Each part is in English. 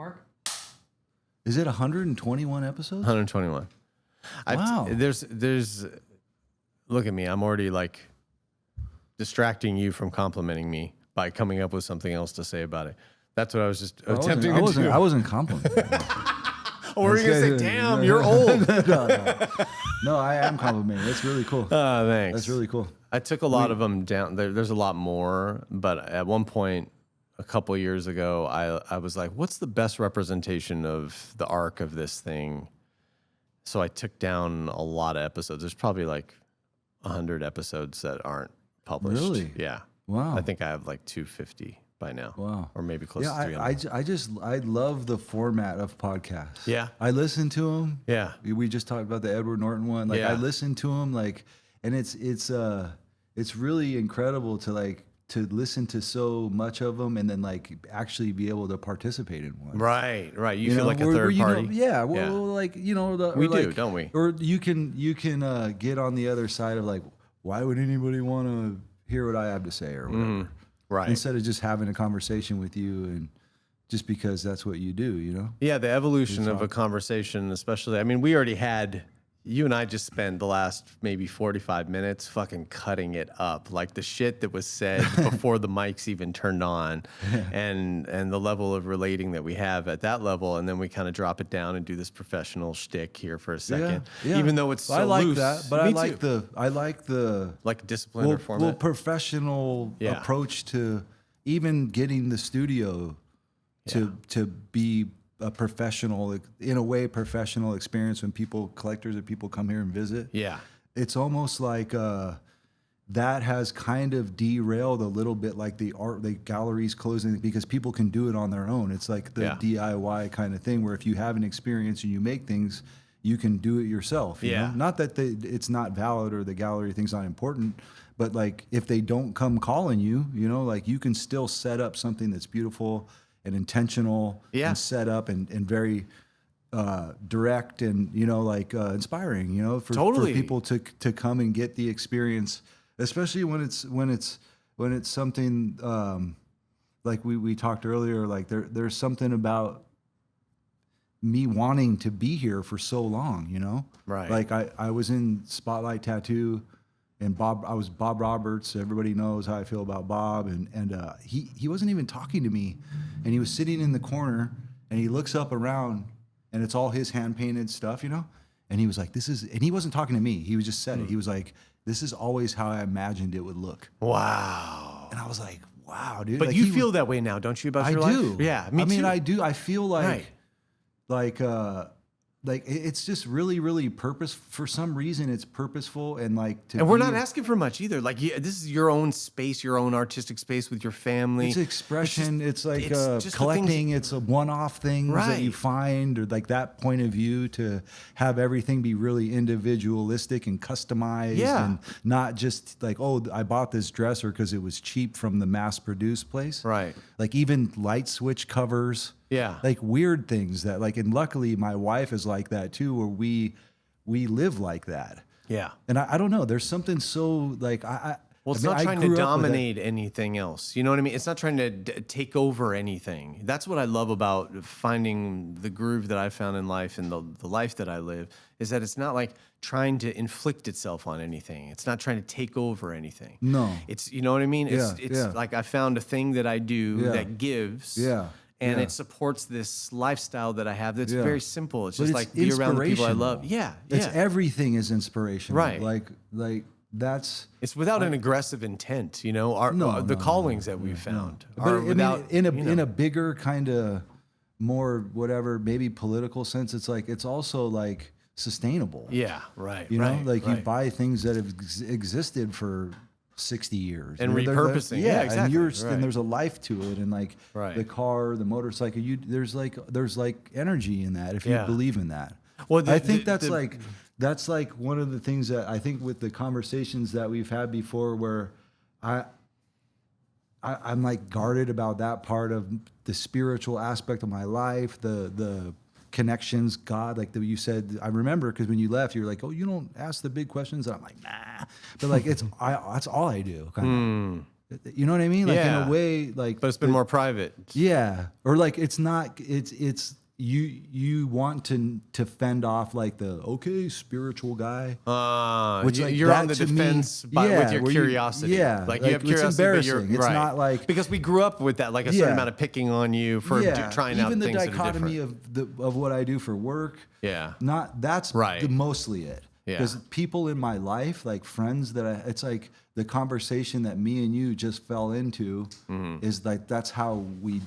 mark? Is it 121 episodes? 121. Wow. There's. Look at me. I'm already like distracting you from complimenting me by coming up with something else to say about it. That's what I was just attempting to do. I wasn't complimenting. Or were you going to say, damn, you're old? No, I am complimenting. That's really cool. Thanks. That's really cool. I took a lot of them down. There's a lot more. But at one point, a couple of years ago, I was like, what's the best representation of the arc of this thing? So I took down a lot of episodes. There's probably like 100 episodes that aren't published. Really? Yeah. Wow. I think I have like 250 by now. Wow. Or maybe close to 300. I love the format of podcasts. Yeah. I listen to them. Yeah. We just talked about the Edward Norton one. Like I listen to them and it's really incredible to listen to so much of them and then like actually be able to participate in one. Right. You feel like a third party. We do, don't we? Or you can get on the other side of like, why would anybody want to hear what I have to say or whatever? Right. Instead of just having a conversation with you and just because that's what you do, you know? Yeah, the evolution of a conversation, especially. I mean, we already had, you and I just spent the last maybe 45 minutes fucking cutting it up. Like the shit that was said before the mics even turned on and the level of relating that we have at that level. And then we kind of drop it down and do this professional shtick here for a second. Yeah. Even though it's so I like loose. that, but Me I like the like discipline or format. professional approach to even getting the studio to be a professional, in a way, professional experience when collectors and people come here and visit. Yeah. It's almost like that has kind of derailed a little bit, like the galleries closing because people can do it on their own. It's like the DIY kind of thing where if you have an experience and you make things, you can do it yourself. You know? Not that it's not valid or the gallery thing's not important, but like if they don't come calling you, you know, like you can still set up something that's beautiful and intentional and set up and very direct and, you know, like inspiring, you know, for people to come and get the experience, especially when it's something like we talked earlier, like there's something about me wanting to be here for so long, you know? Right. Like I was in Spotlight Tattoo and I was Bob Roberts. Everybody knows how I feel about Bob. And he wasn't even talking to me. And he was sitting in the corner and he looks up around and it's all his hand painted stuff, you know? And he was like, and he wasn't talking to me. He was just said it. He was like, this is always how I imagined it would look. Wow. And I was like, wow, dude. But like you feel that way now, don't you, about your life? I do. Yeah, me too. I mean, I do. I feel like, Right. like it's just really, really for some reason it's purposeful and like and we're not asking for much either. Like this is your own space, your own artistic space with your family. It's expression. It's just collecting. It's a one-off things that you find, or like that point of view to have everything be really individualistic and customized, and not just like, oh, I bought this dresser because it was cheap from the mass-produced place. Right. Like even light switch covers. Yeah. Like weird things that like, and luckily my wife is like that too, where we live like that. Yeah. And I don't know, there's something so like, well, it's not trying to dominate anything else. You know what I mean? It's not trying to take over anything. That's what I love about finding the groove that I found in life and the life that I live, is that it's not like trying to inflict itself on anything. It's not trying to take over anything. No. It's, you know what I mean? It's like I found a thing that I do that gives. Yeah. And it supports this lifestyle that I have that's very simple. It's just like be around the people I love. Yeah. It's everything is inspirational. Right. Like that's... It's without an aggressive intent, you know, the callings that we've found are without... in a bigger kind of more whatever, maybe political sense, it's like, it's also like sustainable. Yeah, right. You know, like you buy things that have existed for 60 years and repurposing. Yeah, exactly. And there's a life to it, and like the car, the motorcycle, there's like energy in that if you believe in that. Well, I think that's like one of the things that I think with the conversations that we've had before, where I'm like guarded about that part of the spiritual aspect of my life, the connections, God, like you said. I remember because when you left, you were like, "Oh, you don't ask the big questions." And I'm like, "Nah," but like that's all I do. Kind of. You know what I mean? Like in a way, like, but it's been more private. Yeah. Or like, it's not, it's, you want to fend off like the spiritual guy, which you're on the defense with your curiosity. Like you have curiosity, it's embarrassing. It's not like because we grew up with that, like a certain amount of picking on you for trying out things that are different. Even the dichotomy of what I do for work. Yeah, that's mostly it. Because people in my life, like friends it's like the conversation that me and you just fell into is like that's how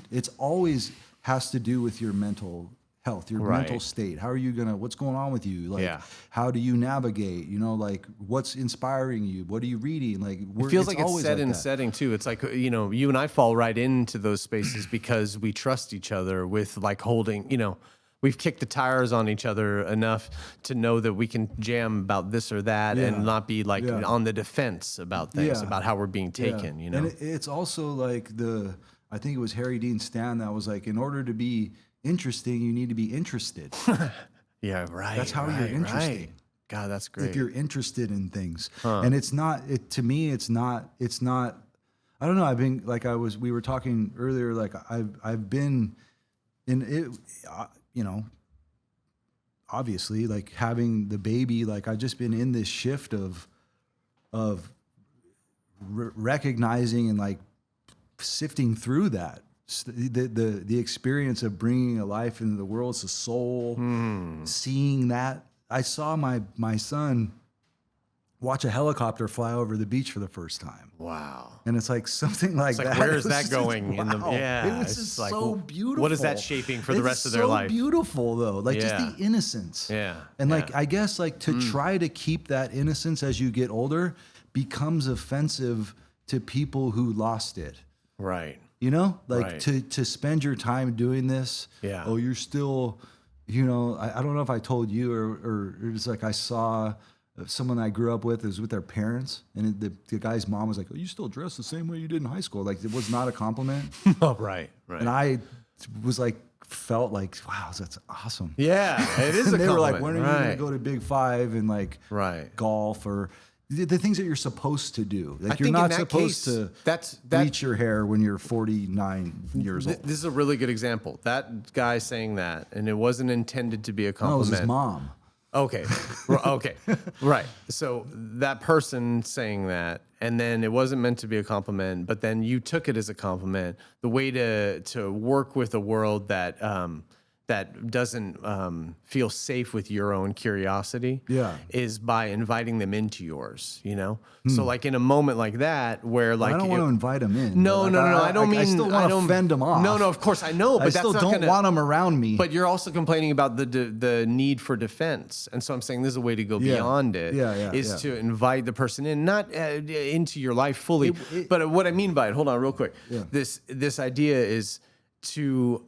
it's always has to do with your mental health, your mental state. How are you what's going on with you? Like, how do you navigate? You know, like what's inspiring you? What are you reading? Like, it feels like it's set in setting too. It's like, you know, you and I fall right into those spaces because we trust each other with like holding, you know, we've kicked the tires on each other enough to know that we can jam about this or that and not be like on the defense about things, about how we're being taken, you know? And it's also like I think it was Harry Dean Stanton that was like, in order to be interesting, you need to be interested. Yeah, right. That's how you're interesting. Right. God, that's great. If you're interested in things. And it's not, to me, it's not, I don't know. I've been, like we were talking earlier, like I've been in it, you know, obviously like having the baby, like I've just been in this shift of recognizing and like sifting through that, the experience of bringing a life into the world, it's a soul, seeing that. I saw my son watch a helicopter fly over the beach for the first time. Wow. And it's like something like that. Where is that going? It was just like, so beautiful. What is that shaping for the rest of their life? It's so beautiful though. Like just the innocence. Yeah. And like, I guess like to try to keep that innocence as you get older becomes offensive to people who lost it. Right. You know, like to spend your time doing this. Yeah. Oh, you're still, you know, I don't know if I told you or it was like I saw someone I grew up with, it was with their parents, and the guy's mom was like, "Oh, you still dress the same way you did in high school." Like it was not a compliment. Oh, right. And I was like, felt like, wow, that's awesome. Yeah, it is. And they compliment. were like, "When are you going to go to Big Five and like golf or the things that you're supposed to do? Like you're not supposed to bleach your hair when you're 49 years old." This is a really good example. That guy saying that, and it wasn't intended to be a compliment. No, it was his mom. Okay. Okay. Right. So that person saying that, and then it wasn't meant to be a compliment, but then you took it as a compliment. The way to work with a world that that doesn't feel safe with your own curiosity is by inviting them into yours, you know? So like in a moment like that where like... I don't want to invite them in. No, I don't mean... I still want to fend them off. No, of course I know, but I still don't want them around me. But you're also complaining about the need for defense. And so I'm saying there's a way to go beyond it, is to invite the person in, not into your life fully. But what I mean by it, hold on real quick. This idea is to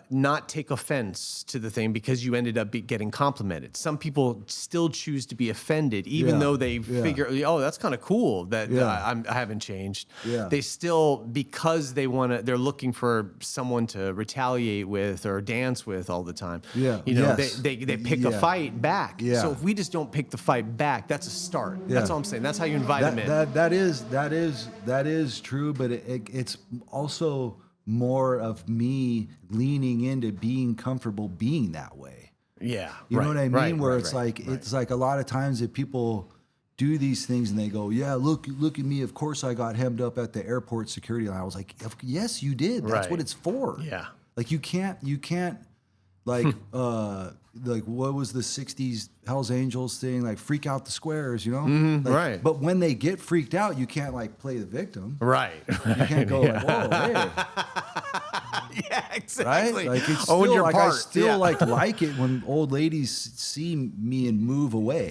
not take offense to the thing because you ended up getting complimented. Some people still choose to be offended, even though they figure, oh, that's kind of cool that I haven't changed. They still, because they're looking for someone to retaliate with or dance with all the time. You know, they pick a fight back. So if we just don't pick the fight back, that's a start. That's all I'm saying. That's how you invite them in. That is true, but it's also more of me leaning into being comfortable being that way. You know what I mean? Where it's like a lot of times that people do these things and they go, yeah, look at me. Of course I got hemmed up at the airport security line. I was like, yes, you did. That's what it's for. Like you can't like like what was the 60s Hells Angels thing, like freak out the squares, you know? Like, but when they get freaked out, you can't like play the victim. You can't go like, whoa, hey. Exactly. Like it's still like part. I still like it when old ladies see me and move away.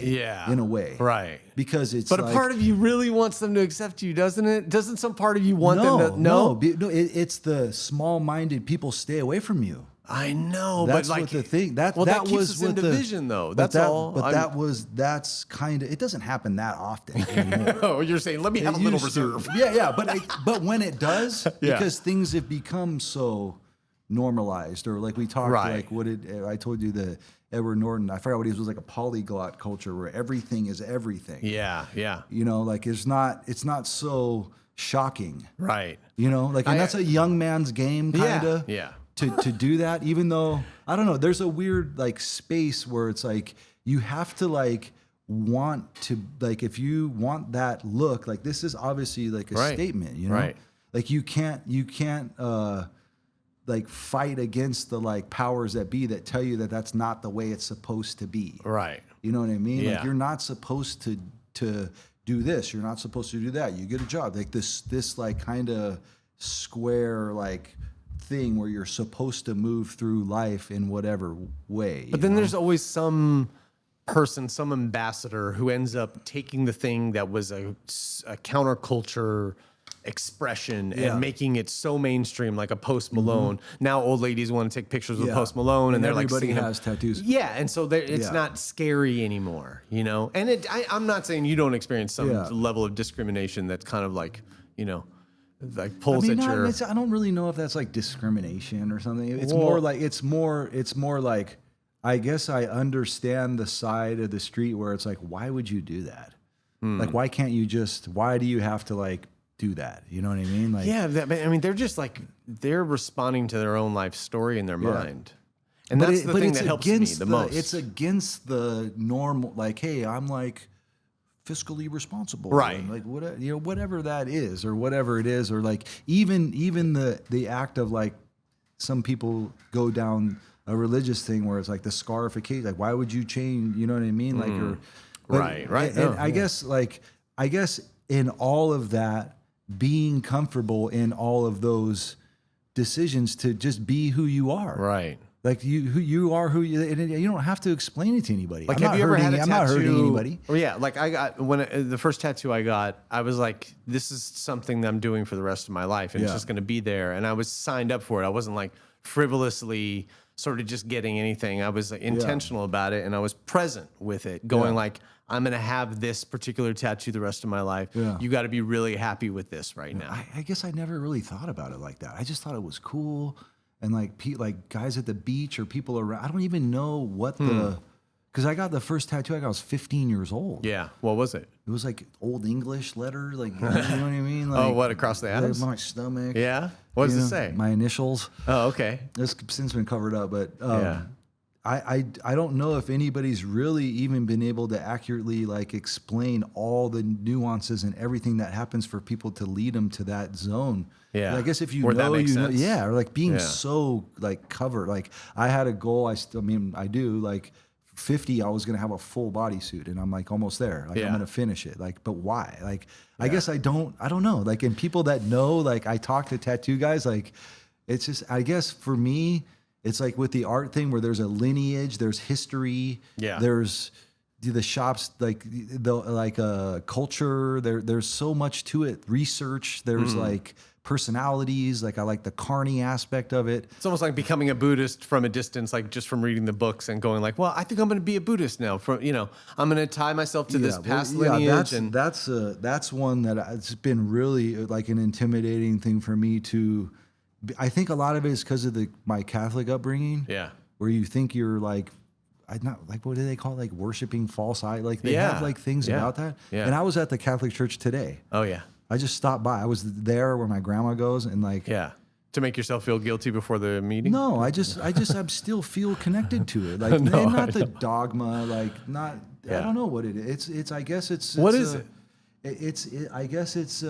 In a way. Because it's But a part of you really wants them to accept you, doesn't it? Doesn't some part of you want them to No, it's the small-minded people stay away from you. I know, that's but like what the thing that keeps was us in division, though. That's all. But that's kind of, it doesn't happen that often anymore. Oh, you're saying let me have a little reserve. But when it does, because things have become so normalized, or like we talked, like what did I told you the Edward Norton, I forgot what he was like a polyglot culture where everything is everything. Yeah. You know, like it's not so shocking. Right. You know, like, and that's a young man's game kind of. Yeah. To do that, even though, I don't know, there's a weird like space where it's like, you have to like want to, like, if you want that look, like this is obviously like a statement, you know? Right. Like you can't like fight against the like powers that be that tell you that that's not the way it's supposed to be. Right. You know what I mean? Yeah. Like you're not supposed to do this. You're not supposed to do that. You get a job. Like this like kind of square like thing where you're supposed to move through life in whatever way. But then there's always some person, some ambassador who ends up taking the thing that was a counterculture expression and making it so mainstream, like a Post Malone. Now old ladies want to take pictures with Post Malone, and they're like, everybody has tattoos. Yeah, and so it's not scary anymore, you know. And I'm not saying you don't experience some level of discrimination that's kind of like, you know, like pulls at your. I don't really know if that's like discrimination or something. It's more like I guess I understand the side of the street where it's like, why would you do that? Like, why can't you just? Why do you have to like do that? You know what I mean? Like, I mean, they're just like they're responding to their own life story in their mind, and that's the thing that helps me the most. It's against the normal. Like, hey, I'm like fiscally responsible, right? And like whatever that is, or whatever it is, or like even the act of like some people go down a religious thing where it's like the scarification. Like, why would you change? You know what I mean? Like, right. And I guess in all of that, being comfortable in all of those decisions to just be who you are, right? Like you are who you, and you don't have to explain it to anybody. Like, have you ever had a tattoo? I'm not hurting anybody. Or like I got the first tattoo I got, I was like, this is something that I'm doing for the rest of my life, and it's just going to be there. And I was signed up for it. I wasn't like frivolously sort of just getting anything. I was like, intentional about it, and I was present with it, going like, I'm going to have this particular tattoo the rest of my life. Yeah. You got to be really happy with this right now. I guess I never really thought about it like that. I just thought it was cool. And like guys at the beach or people around, I don't even know what because I got the first tattoo, I was 15 years old. Yeah. What was it? It was like old English letter, like, you know what I mean? Like, what, across the Adams? My stomach. Yeah? What does it say? My initials. Oh, okay. It's since been covered up, but I don't know if anybody's really even been able to accurately like explain all the nuances and everything that happens for people to lead them to that zone. Yeah. I guess if you or know, you know, or like being so like covered. Like I had a goal. I do like 50. I was gonna have a full bodysuit, and I'm like almost there. Like I'm gonna finish it. Like, but why? Like I guess I don't know. Like, and people that know, like I talk to tattoo guys. Like it's just, I guess for me, it's like with the art thing where there's a lineage, there's history, there's the shops, like the culture. There's so much to it. Research. There's like personalities. Like I like the carny aspect of it. It's almost like becoming a Buddhist from a distance, like just from reading the books and going like, well, I think I'm going to be a Buddhist now. I'm going to tie myself to this past lineage. That's one that it's been really like an intimidating thing for me to. I think a lot of it is because of my Catholic upbringing. Yeah, where you think you're like, what do they call it? Like worshiping false eye. Like they have like things about that. Yeah. And I was at the Catholic church today. Oh yeah. I just stopped by. I was there where my grandma goes, and like to make yourself feel guilty before the meeting. No, I still feel connected to it. Like and not the dogma. Like not. I don't know what it is. It's. I guess it's. What is it? I guess it's.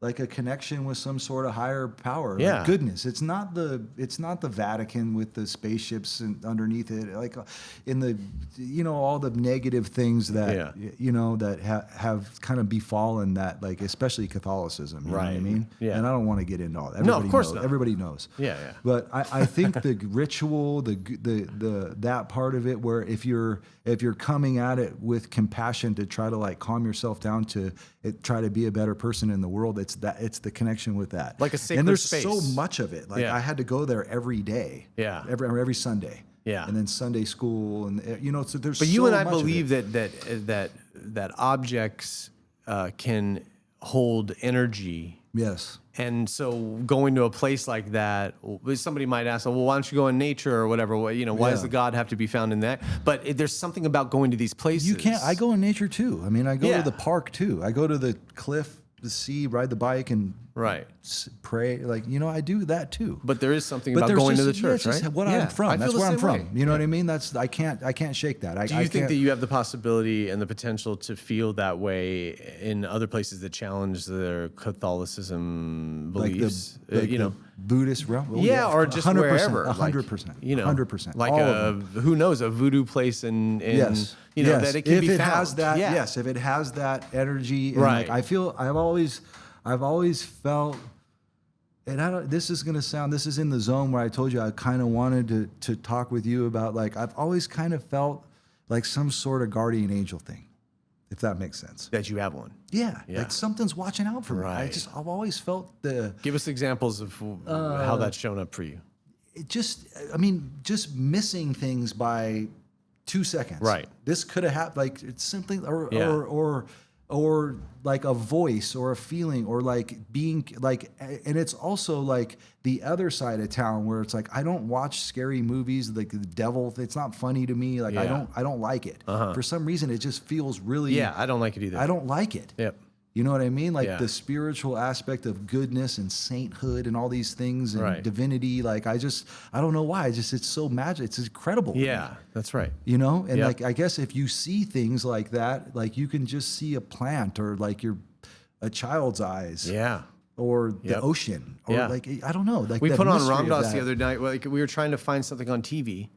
Like a connection with some sort of higher power, like goodness. It's not the Vatican with the spaceships and underneath it, like in the all the negative things that that have kind of befallen that, like especially Catholicism. You know what I mean? Yeah. And I don't want to get into all that. No, of course not. Everybody knows. Yeah. But I think the ritual, the that part of it, where if you're coming at it with compassion to try to like calm yourself down to try to be a better person in the world, it's the connection with that. Like a sacred and there's space. So much of it. Like I had to go there every day. Yeah. Every Sunday. Yeah. And then Sunday school, and so there's. But so you and I much believe that objects can hold energy. Yes. And so going to a place like that, somebody might ask, well, why don't you go in nature or whatever? Well, why does the God have to be found in that? But there's something about going to these places. You can't. I go in nature too. I mean, I go to the park too. I go to the cliff, the sea, ride the bike, and pray. Like, I do that too. But there is something about going to the church, right? What I'm from. That's where I'm from. You know what I mean? I can't shake that. Do you think that you have the possibility and the potential to feel that way in other places that challenge their Catholicism beliefs? Like the Buddhist realm? Well, or just 100%, wherever. 100%. 100%. Like who knows, a voodoo place in yes. that it can if be it found. Has that, yes, if it has that energy. And right. I've always felt, and this is in the zone where I told you I kind of wanted to talk with you about, like, I've always kind of felt like some sort of guardian angel thing, if that makes sense. That you have one. Yeah. Like something's watching out for me. Right. I've always felt Give us examples of how that's shown up for you. Just missing things by 2 seconds. Right. This could have happened, like, it's something, or like a voice or a feeling, or like being like, and it's also like the other side of town where it's like, I don't watch scary movies, like the devil. It's not funny to me. Like, I don't like it. For some reason, it just feels really, I don't like it either. I don't like it. Yep. You know what I mean? Like the spiritual aspect of goodness and sainthood and all these things and divinity. Like, I don't know why. It's so magic. It's incredible. Yeah, that's right. And like, I guess if you see things like that, like you can just see a plant or like a child's eyes. Yeah. Or the ocean. Or like, I don't know. Like, we put on Ramdas the other night. Like, we were trying to find something on TV.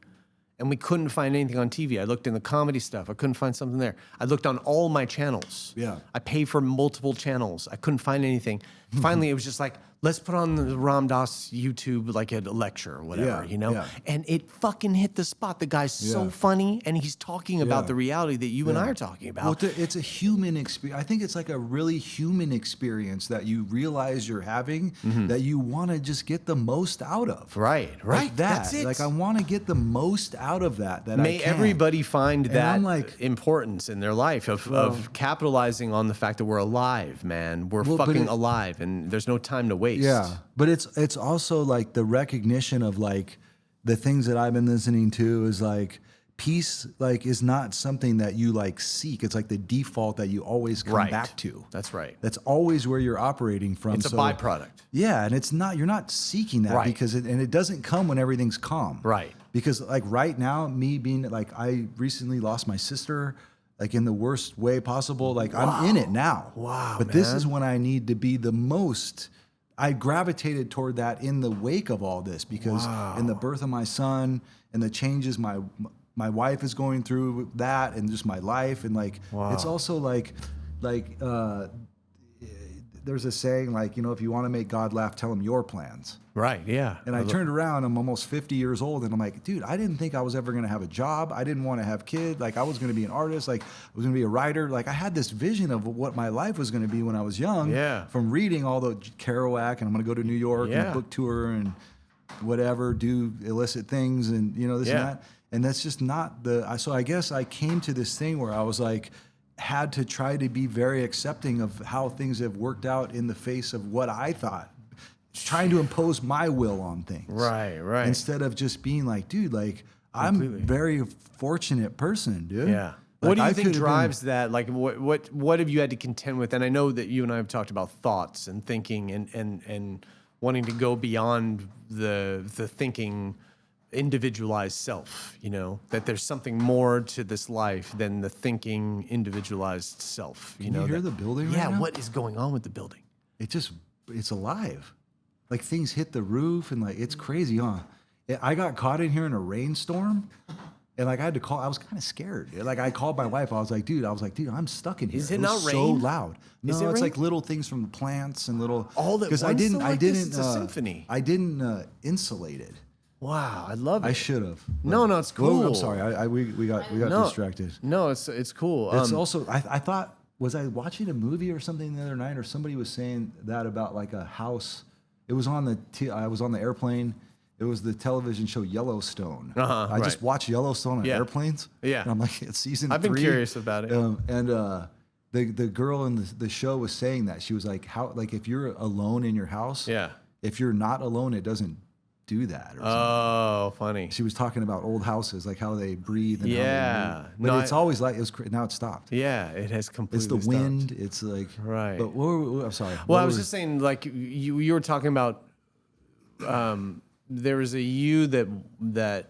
And we couldn't find anything on TV. I looked in the comedy stuff. I couldn't find something there. I looked on all my channels. Yeah. I paid for multiple channels. I couldn't find anything. Finally, it was just like, let's put on the Ram Dass YouTube, like a lecture or whatever, Yeah. And it fucking hit the spot. The guy's so funny, and he's talking about the reality that you and I are talking about. Well, it's a human experience. I think it's like a really human experience that you realize you're having, that you want to just get the most out of. Right. Like that. That's it. Like, I want to get the most out of that. May everybody find that like, importance in their life of capitalizing on the fact that we're alive, man. We're fucking alive. And there's no time to waste. Yeah, but it's also like the recognition of, like, the things that I've been listening to is like peace, like, is not something that you like seek. It's like the default that you always come back to. That's right. That's always where you're operating from. It's a byproduct. Yeah, and it's not. You're not seeking that because it doesn't come when everything's calm. Right. Because, like, right now, me being like, I recently lost my sister. Like, in the worst way possible. Like, I'm in it now. Wow, but this is when I need to be the most. I gravitated toward that in the wake of all this, because in the birth of my son and the changes my wife is going through, that, and just my life, and like it's also like there's a saying, like, if you want to make God laugh, tell him your plans. Right, yeah. And I turned around, I'm almost 50 years old, and I'm like, dude, I didn't think I was ever going to have a job. I didn't want to have kids. Like, I was going to be an artist. Like, I was going to be a writer. Like, I had this vision of what my life was going to be when I was young. Yeah. From reading all the Kerouac, and I'm going to go to New York and book tour and whatever, do illicit things and, this and that. And that's just not so I guess I came to this thing where I was like, had to try to be very accepting of how things have worked out in the face of what I thought, trying to impose my will on things. Right. Instead of just being like, dude, like, I'm a very fortunate person, dude. Yeah. Like, what do you think drives that? Like, what have you had to contend with? And I know that you and I have talked about thoughts and thinking and wanting to go beyond the thinking individualized self, that there's something more to this life than the thinking individualized self. Can you hear the building right now? Yeah, what is going on with the building? It's alive. Like, things hit the roof, and like, it's crazy, huh? I got caught in here in a rainstorm, and like, I had to call. I was kind of scared. Like, I called my wife. I was like, dude, I'm stuck in here. Is it not so rain? loud. No, is it it's rain? like little things from the plants and little. All that. Because I didn't. It's a symphony. I didn't insulate it. Wow, I love it. I should have. No, it's cool. Well, I'm sorry. We got distracted. No, it's cool. It's also. I thought, was I watching a movie or something the other night, or somebody was saying that about like a house. It was on I was on the airplane. It was the television show Yellowstone. I just watch Yellowstone on airplanes. Yeah. And I'm like, it's season 3. I've been curious about it. the girl in the show was saying that. She was like, how, like if you're alone in your house, if you're not alone, it doesn't do that. Or oh, funny. She was talking about old houses, like how they breathe. And how they move. But no, it's always like, now it's stopped. Yeah, it has completely stopped. It's the wind. Stopped. It's like, right. But I'm sorry. Well, I was just saying, like you were talking about, there was a you that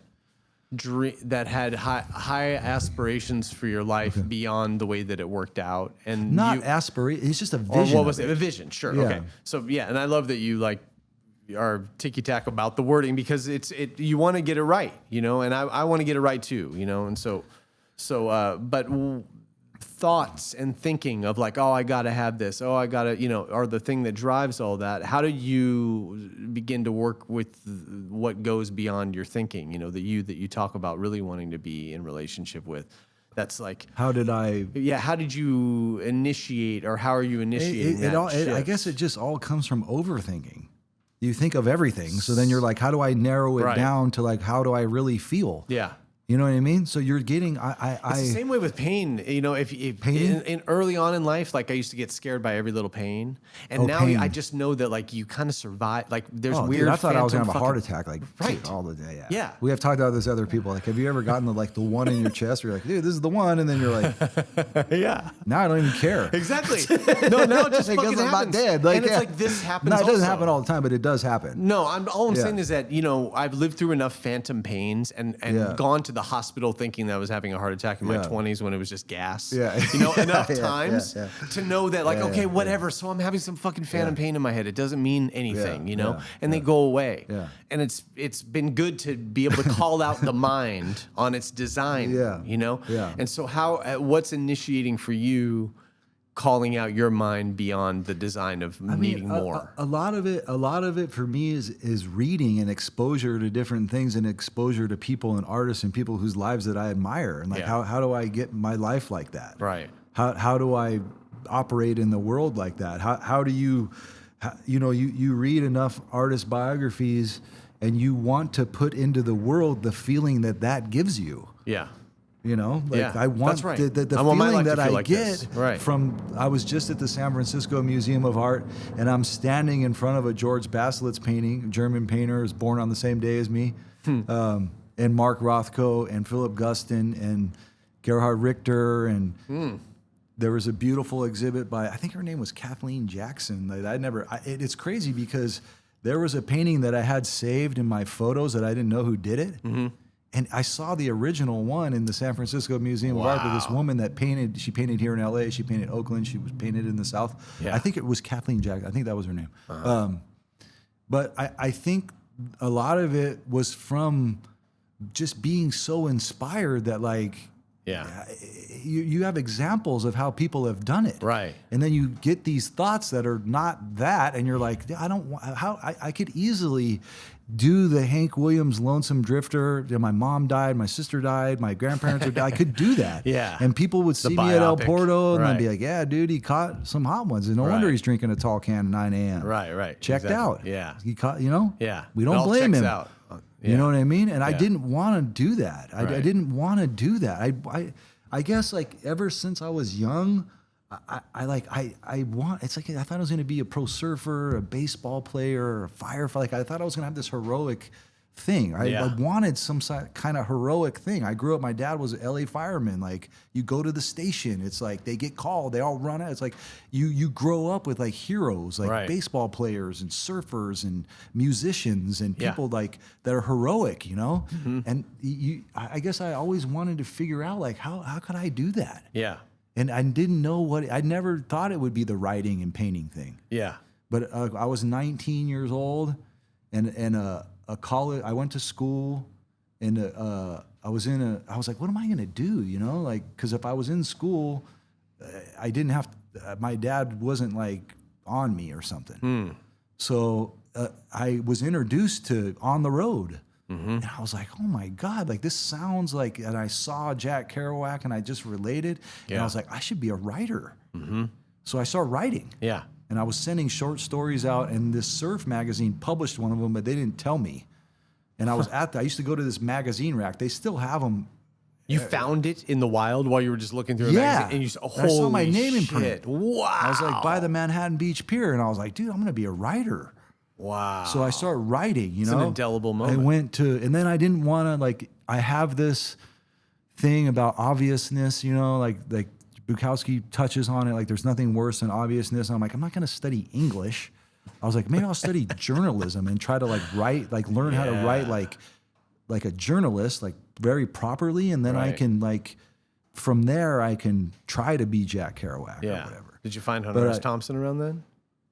had high aspirations for your life beyond the way that it worked out, and not aspiration. It's just a vision. Or what was it? A vision. Sure. Yeah. Okay. So and I love that you like are ticky-tack about the wording, because you want to get it right, you know, and I want to get it right too, you know, and but thoughts and thinking of like, oh, I got to have this, oh, I got to, you know, are the thing that drives all that. How do you begin to work with what goes beyond your thinking, you know, that you talk about really wanting to be in relationship with? That's like, how did you initiate, or how are you initiating I guess it just all comes from overthinking. You think of everything, so then you're like, how do I narrow it down to like, how do I really feel? Yeah. You know what I mean? So you're getting, it's the same way with pain. You know, if pain? In early on in life, like I used to get scared by every little pain, and now I just know that like you kind of survive. Like there's weird. Dude, I thought I was gonna have a heart attack, like all the day. Yeah. We have talked about this to other people. Like, have you ever gotten the one in your chest? Where you're like, dude, this is the one, and then you're like, yeah. Now I don't even care. Exactly. No, now it just fucking happens. I'm not dead. Like, and it's like this happens. No, it doesn't also. happen all the time, but it does happen. No, all I'm saying is that, you know, I've lived through enough phantom pains and gone to the hospital thinking that I was having a heart attack in my 20s when it was just gas. Yeah. You know, enough times to know that, like, okay, whatever. So I'm having some fucking phantom pain in my head. It doesn't mean anything, you know? And they go away. Yeah. And it's been good to be able to call out the mind on its design, you know? Yeah. And so what's initiating for you calling out your mind beyond the design of needing more? A lot of it for me is reading and exposure to different things, and exposure to people and artists and people whose lives that I admire. And like, how do I get my life like that? Right. How do I operate in the world like that? How do you read enough artist biographies and you want to put into the world the feeling that gives you. Yeah. You know, like I want that's right. the feeling that I get from. I was just at the San Francisco Museum of Art, and I'm standing in front of a George Baselitz painting. A German painter, was born on the same day as me, and Mark Rothko and Philip Guston and Gerhard Richter, and there was a beautiful exhibit by, I think her name was Kathleen Jackson. That it's crazy because there was a painting that I had saved in my photos that I didn't know who did it. Mm-hmm. And I saw the original one in the San Francisco Museum of Art with this woman that painted. She painted here in LA. She painted Oakland. She was painted in the South. Yeah. I think it was Kathleen Jackson. I think that was her name. Uh-huh. But I think a lot of it was from just being so inspired that, like, you have examples of how people have done it. Right. And then you get these thoughts that are not that, and you're like, I could easily do the Hank Williams Lonesome Drifter. My mom died, my sister died, my grandparents are died. I could do that. Yeah. And people would see me at El Porto and they'd be like, yeah, dude, he caught some hot ones. And no wonder he's drinking a tall can at 9 a.m. Right. Checked out. Yeah. He caught, you know? Yeah. We don't blame him. Out. You know what I mean? And I didn't want to do that. I didn't want to do that. I guess, like, ever since I was young, I thought I was going to be a pro surfer, a baseball player, a firefighter. Like, I thought I was going to have this heroic thing. I wanted some kind of heroic thing. I grew up, my dad was an LA fireman. Like, you go to the station, it's like they get called, they all run out. It's like you grow up with, like, heroes, like baseball players and surfers and musicians and people like that are heroic, you know? Mm-hmm. And I guess I always wanted to figure out, like, how could I do that? Yeah. And I didn't know I never thought it would be the writing and painting thing. Yeah. But I was 19 years old, and a college. I went to school, and I was like, what am I going to do? You know, like, because if I was in school, I didn't have to, my dad wasn't, like, on me or something. So I was introduced to On the Road. Mm-hmm. And I was like, oh my God, like, this sounds like, and I saw Jack Kerouac and I just related. And I was like, I should be a writer. Mm-hmm. So I started writing. Yeah. And I was sending short stories out, and this surf magazine published one of them, but they didn't tell me. And I was I used to go to this magazine rack. They still have them You found it in the wild while you were just looking through a Yeah. magazine, and you said, I saw my name shit. imprint. Wow. I was like, by the Manhattan Beach Pier. And I was like, dude, I'm going to be a writer. Wow. So I started writing, you It's know. an indelible moment. I went to, and then I didn't want to, like, I have this thing about obviousness, you know, like Bukowski touches on it, like there's nothing worse than obviousness. And I'm like, I'm not going to study English. I was like, maybe I'll study journalism and try to like write, like learn how to write like a journalist, like very properly. And then I can like, from there, I can try to be Jack Kerouac or whatever. Did you find Hunter S. Thompson around then?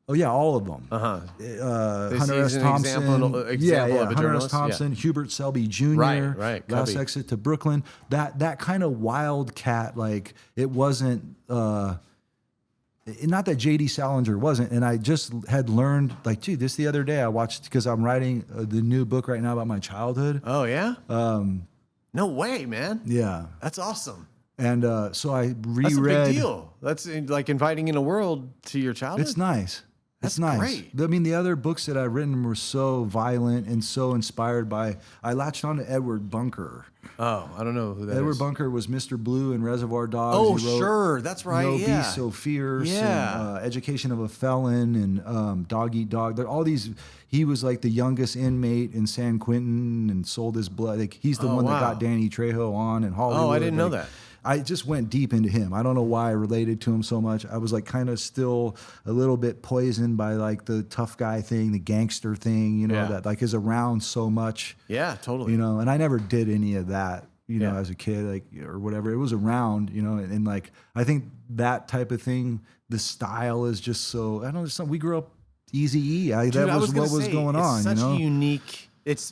Oh yeah, all of them. Hunter S. Thompson, example of a Hunter S. journalist? Thompson, Hubert Selby Jr., Right. Last Cubby. Exit to Brooklyn. That kind of wildcat, like it wasn't. Not that J.D. Salinger wasn't, and I just had learned, like, dude, this the other day I watched because I'm writing the new book right now about my childhood. Oh yeah. No way, man. Yeah, That's awesome. and so I reread. That's a big deal. That's like inviting in a world to your childhood. It's nice. That's It's nice. great. I mean, the other books that I've written were so violent and so inspired by. I latched on to Edward Bunker. Oh, I don't know who that is. Edward Bunker was Mr. Blue in Reservoir Dogs. Oh, He wrote sure. That's right. No Yeah. Beast So Fierce. Yeah. And, Education of a Felon and Dog Eat Dog. They're all these. He was like the youngest inmate in San Quentin and sold his blood. Like he's the one that got Danny Trejo on in Hollywood. Oh, I didn't know that. I just went deep into him. I don't know why I related to him so much. I was like kind of still a little bit poisoned by like the tough guy thing, the gangster thing, you know, that like is around so much. Yeah, totally. You know, and I never did any of that, you know, as a kid, like, or whatever. It was around, you know, and like, I think that type of thing, the style is just so, I don't know, we grew up Eazy-E. That was what was going on, such you know? a unique.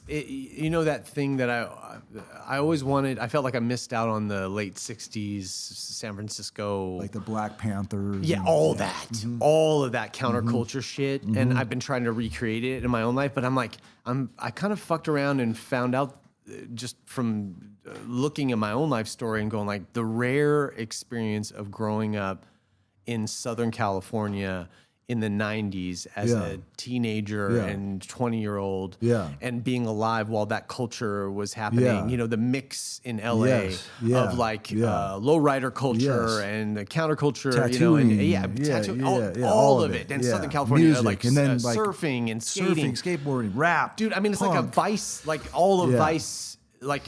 You know that thing that I always wanted. I felt like I missed out on the late '60s San Francisco, Like the Black Panthers. yeah, and, all that, all of that counterculture shit, and I've been trying to recreate it in my own life. But I'm like, I kind of fucked around and found out just from looking at my own life story and going like the rare experience of growing up in Southern California in the 90s as a teenager and 20-year-old and being alive while that culture was happening. You know, the mix in LA of like lowrider culture and the counterculture, tattooing, you know, and all of it. And Southern California, music, like, and then like surfing and skating. skateboarding, rap. Dude, I mean, it's like a Vice, like all of Vice, like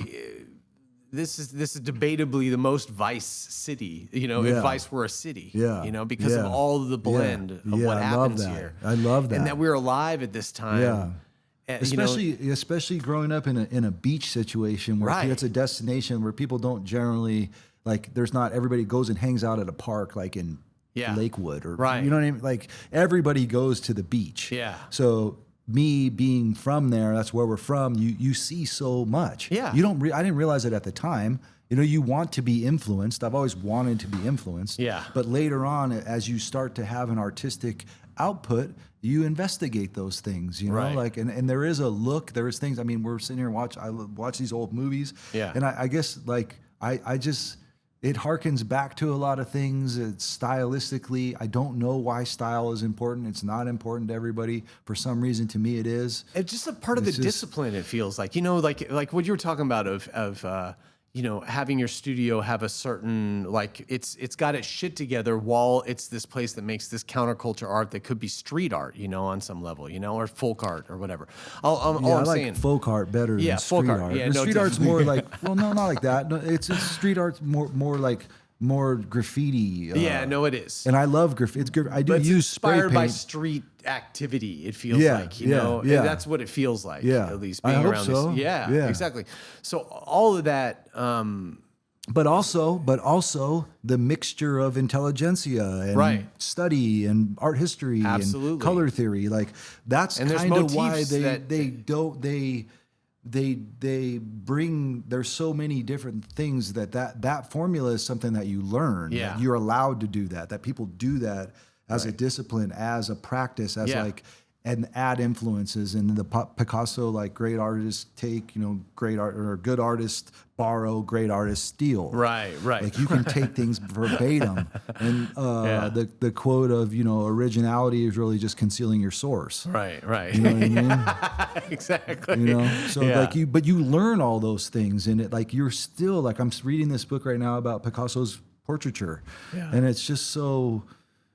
this is debatably the most Vice city, you know, if Vice were a city, you know, because of all of the blend of what happens here. I love that. And that we're alive at this time. Yeah. And, Especially growing up in a beach situation where it's a destination where people don't generally, like, there's not everybody goes and hangs out at a park like in Lakewood or you know what I mean? Like everybody goes to the beach. Yeah. So me being from there, that's where we're from. You see so much. Yeah. You don't. I didn't realize it at the time. You know, you want to be influenced. I've always wanted to be influenced. Yeah. But later on, as you start to have an artistic output, you investigate those things. You know, like and there is a look. There is things. I mean, we're sitting here I watch these old movies. Yeah. And I guess like I just. It harkens back to a lot of things. It's stylistically, I don't know why style is important. It's not important to everybody. For some reason, to me, it is. It's just a part of the discipline. It feels like, you know, like what you were talking about of you know, having your studio have a certain, like, it's got its shit together while it's this place that makes this counterculture art that could be street art, you know, on some level, you know, or folk art or whatever. All I I'm like saying, folk art better than street art. Yeah, no, street art's more like, well, no, not like that. No, it's street art's more like more graffiti. Yeah, no, it is. And I love graffiti. I do use spray inspired paint. by street activity. It feels like, you know, and that's what it feels like. At least being around this. Yeah, exactly. So all of that. But also the mixture of intelligentsia and study and art history and color theory. Like that's kind of why they bring, there's so many different things that formula is something that you learn. That you're allowed to do that people do that as a discipline, as a practice, as like, and add influences, and the Picasso, like great artists take, great art, or good artists borrow, great artists steal. Right. Like you can take things verbatim, and the quote of originality is really just concealing your source. Right. You know what I mean? Exactly. So but you learn all those things, and it like you're still like I'm reading this book right now about Picasso's portraiture, and it's just so.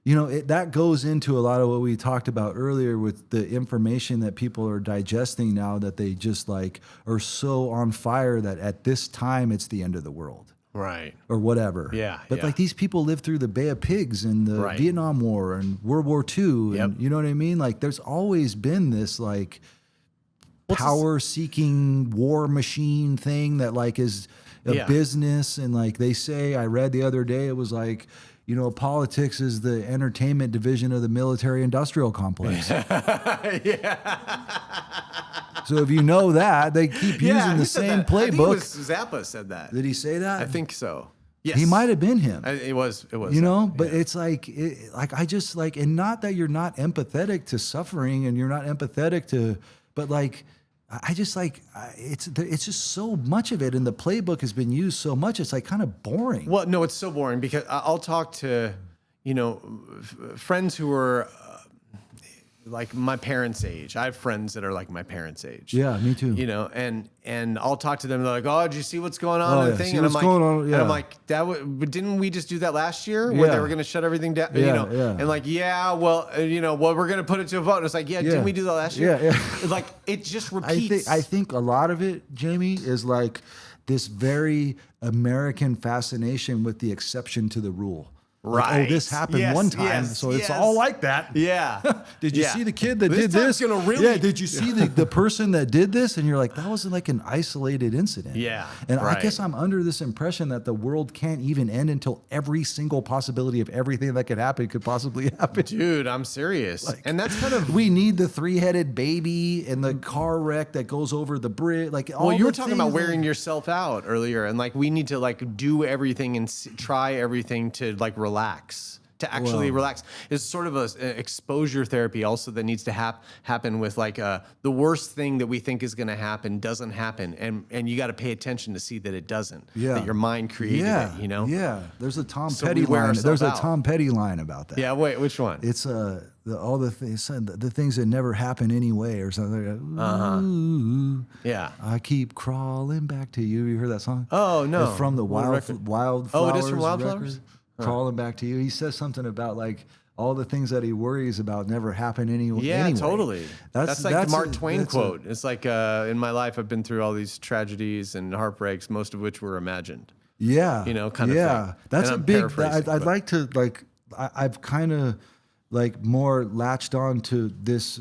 That goes into a lot of what we talked about earlier with the information that people are digesting now, that they just like are so on fire that at this time it's the end of the world. Right. Or whatever. Yeah. But like these people lived through the Bay of Pigs and the Vietnam War and World War II. And you know what I mean? Like there's always been this like power seeking war machine thing that like is a business. And like they say, I read the other day, it was like, politics is the entertainment division of the military industrial complex. So if you know that, they keep using the same playbook. I think it was Zappa said that. Did he say that? I think so. Yes. He might have been him. It was. But it's like, I just like, and not that you're not empathetic to suffering and you're not empathetic to, but like, I just like it's just so much of it, and the playbook has been used so much. It's like kind of boring. Well, no, it's so boring because I'll talk to friends who are like my parents' age. I have friends that are like my parents' age. Yeah, me too. And I'll talk to them. And they're like, "Oh, did you see what's going on?" And thing. And I'm like, and I'm like, but didn't we just do that last year where they were going to shut everything down? And like, well, we're going to put it to a vote. And it's like, didn't we do that last year? Yeah. Like it just repeats. I think a lot of it, Jaymee, is like this very American fascination with the exception to the rule. Right. Like, this happened one time, so it's all like that. Yeah. Did you see the kid that did this? Did you see the person that did this? And you're like, that wasn't like an isolated incident. Yeah. And I guess I'm under this impression that the world can't even end until every single possibility of everything that could happen could possibly happen. Dude, I'm serious. Like, and that's kind of... We need the 3-headed baby and the car wreck that goes over the bridge. Like, all you were talking about wearing yourself out earlier, and like we need to like do everything and try everything to like relax, to actually relax. It's sort of an exposure therapy also that needs to happen with like the worst thing that we think is going to happen doesn't happen, and you got to pay attention to see that it doesn't. That your mind created it. Yeah. There's a Tom Petty line. There's a Tom Petty line about that. Yeah. Wait, which one? It's all the things that never happen anyway, or something. I keep crawling back to you. You heard that song? Oh no, it's from the Wildflowers. Oh, it is from Wildflowers. Crawling back to you. He says something about like all the things that he worries about never happen anyway. Yeah, anyway. Totally. That's like the Mark Twain quote. It's like in my life I've been through all these tragedies and heartbreaks, most of which were imagined. Yeah. Kind of thing. That's a big. I'd like to like. I've kind of like more latched on to this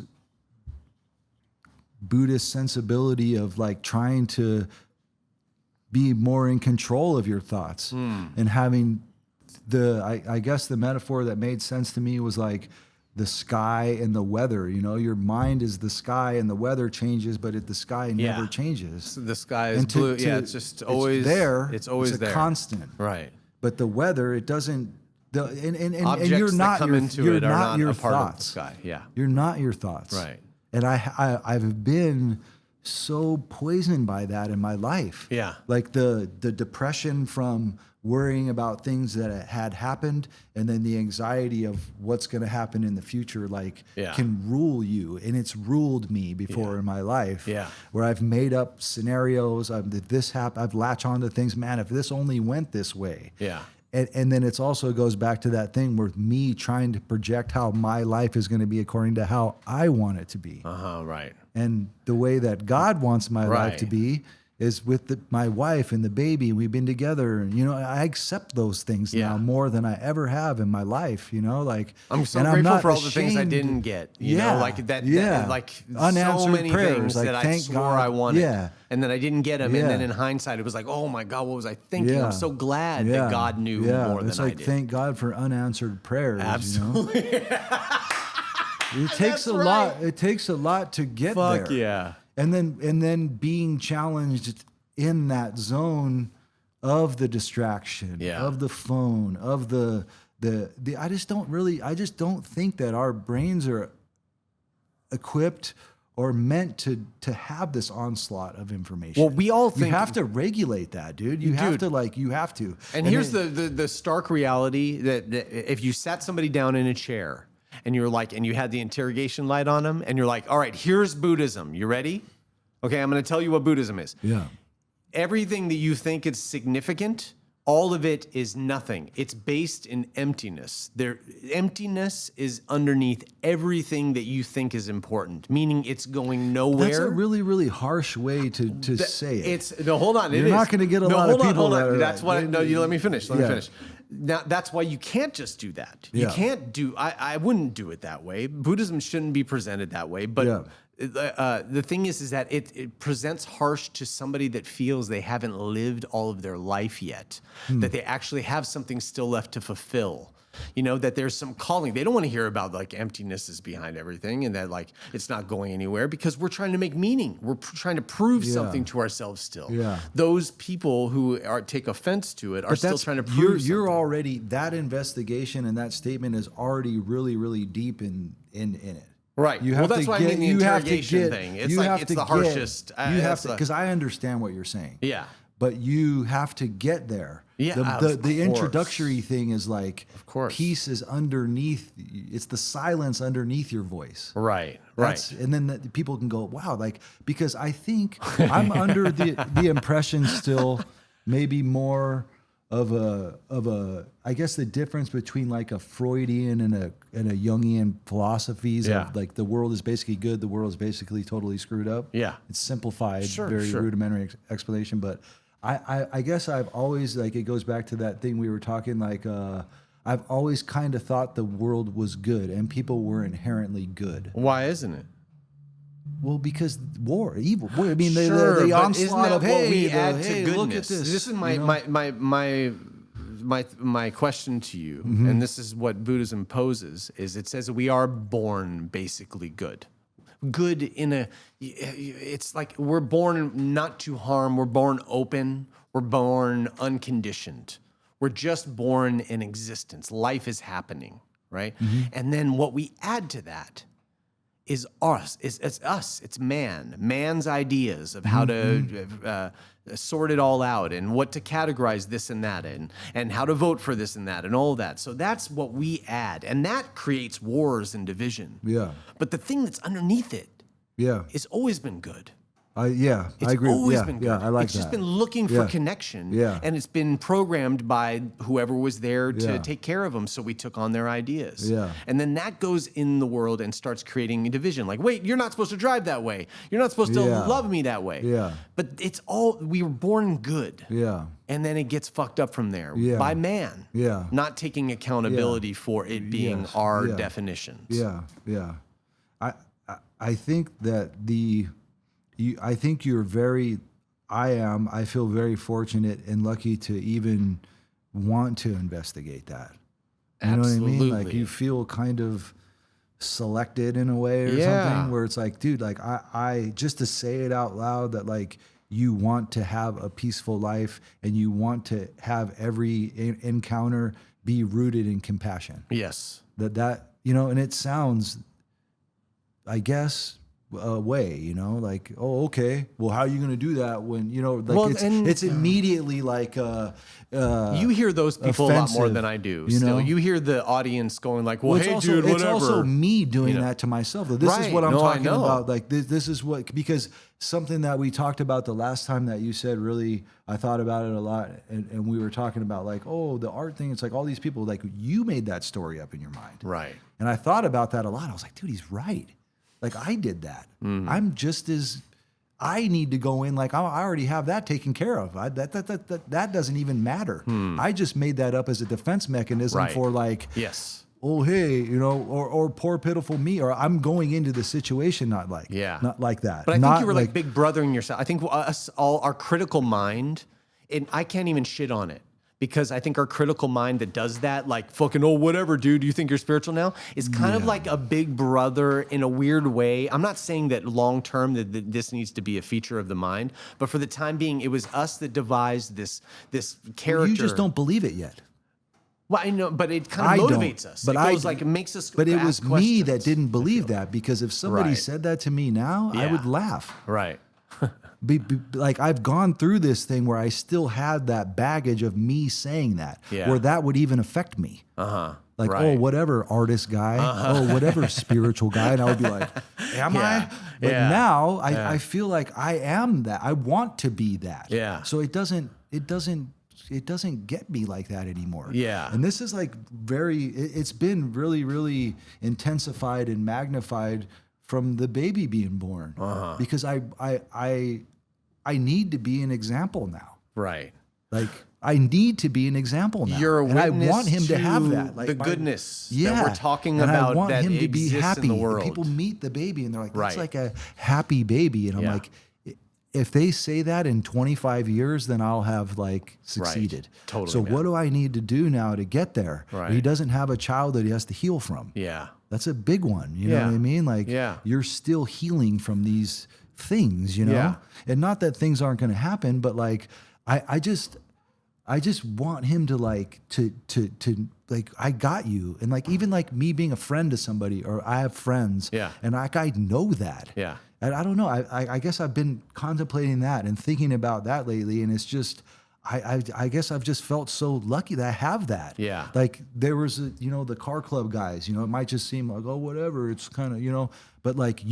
Buddhist sensibility of like trying to be more in control of your thoughts and having I guess the metaphor that made sense to me was like the sky and the weather. Your mind is the sky and the weather changes, but the sky never changes. So the sky is blue. It's just always there. It's always there. Constant. Right. But the weather, it doesn't. And objects you're not that come into you're it are not your a part thoughts. of the sky. Yeah. You're not your thoughts. Right. And I've been so poisoned by that in my life. Yeah. Like the depression from worrying about things that had happened, and then the anxiety of what's going to happen in the future, can rule you. And it's ruled me before in my life. Yeah. Where I've made up scenarios. I've latched onto things. Man, if this only went this way. Yeah. And then it's also goes back to that thing with me trying to project how my life is going to be according to how I want it to be. Right. And the way that God wants my life to be is with my wife and the baby. We've been together, and I accept those things now more than I ever have in my life. Like I'm so grateful for all the things I didn't get. Like that. Like unanswered so many prayers, things like, that I thank swore God. I wanted. Yeah. And then I didn't get them, and then in hindsight, it was like, oh my God, what was I thinking? I'm so glad that God knew more than I did. Thank God for unanswered prayers. Absolutely. It takes a lot. It takes a lot to get there. Fuck yeah. And then being challenged in that zone of the distraction, of the phone, of the I just don't think that our brains are equipped or meant to have this onslaught of information. Well, we all think you have to regulate that, dude. You have to. And here's the stark reality that if you sat somebody down in a chair and you're like, and you had the interrogation light on them, and you're like, all right, here's Buddhism. You ready? Okay, I'm going to tell you what Buddhism is. Yeah. Everything that you think is significant, all of it is nothing. It's based in emptiness. Emptiness is underneath everything that you think is important, meaning it's going nowhere. That's a really, really harsh way to say it. Hold on. You're not going to get a lot of people that are. That's why. No, you let me finish. Let me finish. Now, that's why you can't just do that. You can't do. I wouldn't do it that way. Buddhism shouldn't be presented that way. But the thing is that it presents harsh to somebody that feels they haven't lived all of their life yet, that they actually have something still left to fulfill. You know, that there's some calling. They don't want to hear about like emptiness is behind everything and that like it's not going anywhere, because we're trying to make meaning. We're trying to prove something to ourselves still. Yeah. Those people who take offense to it are still trying to prove you're already, that investigation and that statement is already really, really deep in it. Right. You have that's why I mean the interrogation thing. It's like it's the harshest. You have to, because I understand what you're saying. Yeah. But you have to get there. Yeah, the introductory thing is like, of course, peace is underneath. It's the silence underneath your voice. Right. And then people can go, wow, like, because I think I'm under the impression still maybe more of a I guess the difference between like a Freudian and a Jungian philosophies of like the world is basically good, the world is basically totally screwed up. Yeah. It's simplified, very rudimentary explanation, but I guess I've always, like, it goes back to that thing we were talking, like, I've always kind of thought the world was good and people were inherently good. Why isn't it? Well, because evil. I mean, the onslaught of, what we add to goodness. Look at this. This is my question to you, and this is what Buddhism poses, is it says we are born basically good. Good it's like we're born not to harm, we're born open, we're born unconditioned. We're just born in existence. Life is happening, right? And then what we add to that is us. It's man's ideas of how to sort it all out and what to categorize this and that and how to vote for this and that and all that. So that's what we add, and that creates wars and division. Yeah. But the thing that's underneath it, it's always been good. I agree. It's always been good. Yeah, I like it's just been looking for connection. And it's been programmed by whoever was there to take care of them. So we took on their ideas. And then that goes in the world and starts creating a division. Like, wait, you're not supposed to drive that way. You're not supposed to love me that way. But it's all, we were born good. And then it gets fucked up from there by man. Not taking accountability for it being our definitions. I think that I think I feel very fortunate and lucky to even want to investigate that. You know what I mean? Like, you feel kind of selected in a way or something, where it's like, dude, like I just to say it out loud that like you want to have a peaceful life and you want to have every encounter be rooted in compassion. Yes. That, you know, and it sounds, I guess, way, you know, like, oh, okay, well, how are you going to do that when, you know, like, it's immediately like you hear those people offensive, a lot more than I do. You know, you hear the audience going like, well, hey, dude, whatever. It's also me doing that to myself. This is what I'm talking about. Like, this is what, because something that we talked about the last time that you said, really, I thought about it a lot, and we were talking about like, oh, the art thing. It's like all these people, like, you made that story up in your mind, right? And I thought about that a lot. I was like, dude, he's right. Like, I did that. I'm just as, I need to go in, like, I already have that taken care of. That doesn't even matter. I just made that up as a defense mechanism for like, oh, hey, you know, or poor pitiful me, or I'm going into the situation not like that. But I think you were like big brothering yourself. I think us all, our critical mind, and I can't even shit on it. Because I think our critical mind that does that, like, fucking, oh, whatever, dude, you think you're spiritual now, is kind of like a big brother in a weird way. I'm not saying that long term that this needs to be a feature of the mind, but for the time being, it was us that devised this character. Well, you just don't believe it yet. Well, I know, but it kind of motivates us. But it makes us. But it was me that questions. didn't believe that, because if somebody said that to me now, I would laugh. Right. Like I've gone through this thing where I still had that baggage of me saying that, where that would even affect me. Like, oh, whatever artist guy, oh, whatever spiritual guy. And I would be like, am I? But now I feel like I am that. I want to be that. Yeah. So it doesn't get me like that anymore. Yeah. And this is like it's been really, really intensified and magnified from the baby being born, because I need to be an example now. Right. Like I need to be an example now. You're a witness, and I want him to have that. Like the goodness that we're talking about. I want that him to be happy. In the world. People meet the baby and they're like, that's like a happy baby. And I'm like, if they say that in 25 years, then I'll have like succeeded. Right. Totally. So what do I need to do now to get there? Right. He doesn't have a child that he has to heal from. Yeah. That's a big one. You know what I mean? Like you're still healing from these things, you know? Yeah. And not that things aren't going to happen, but like, I just want him to like, to like, I got you. And like, even like me being a friend to somebody, or I have friends and like, I know that. Yeah. And I don't know. I guess I've been contemplating that and thinking about that lately. And it's just, I guess I've just felt so lucky that I have that. Yeah. Like there was, the car club guys, it might just seem like, oh, whatever. It's kind of, but like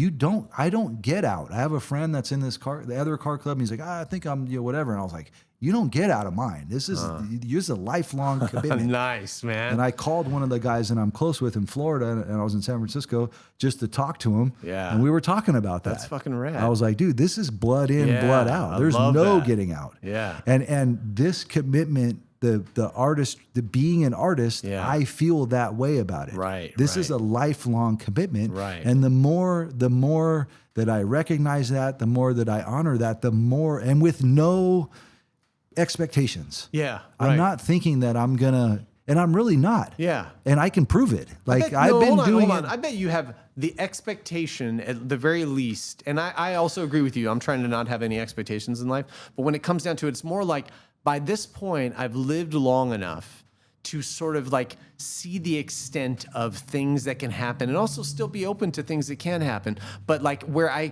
I don't get out. I have a friend that's in the other car club, and he's like, I think I'm, whatever. And I was like, you don't get out of mine. This is a lifelong commitment. Nice, man. And I called one of the guys that I'm close with in Florida, and I was in San Francisco just to talk to him. Yeah. And we were talking about that. That's fucking rad. I was like, dude, this is blood in, blood out. There's no getting out. Yeah. And this commitment, the artist, the being an artist, I feel that way about it. Right. This is a lifelong commitment. Right. And the more that I recognize that, the more that I honor that, the more, and with no expectations. Yeah. I'm not thinking that I'm gonna, and I'm really not. Yeah. And I can prove it. Like hold on. I bet you have the expectation at the very least. And I also agree with you. I'm trying to not have any expectations in life. But when it comes down to it, it's more like by this point, I've lived long enough to sort of like see the extent of things that can happen and also still be open to things that can happen. But like where I've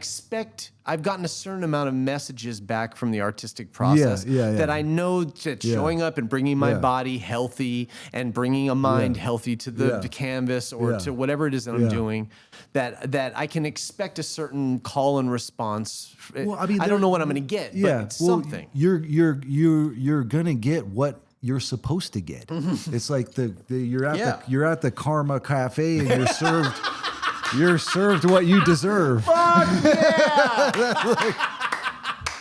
gotten a certain amount of messages back from the artistic process that I know that showing up and bringing my body healthy and bringing a mind healthy to the canvas or to whatever it is that I'm doing, that I can expect a certain call and response. Well, I mean, I don't know what I'm going to get, but it's something. You're going to get what you're supposed to get. It's like you're at the Karma Cafe and you're served what you deserve. Fuck yeah!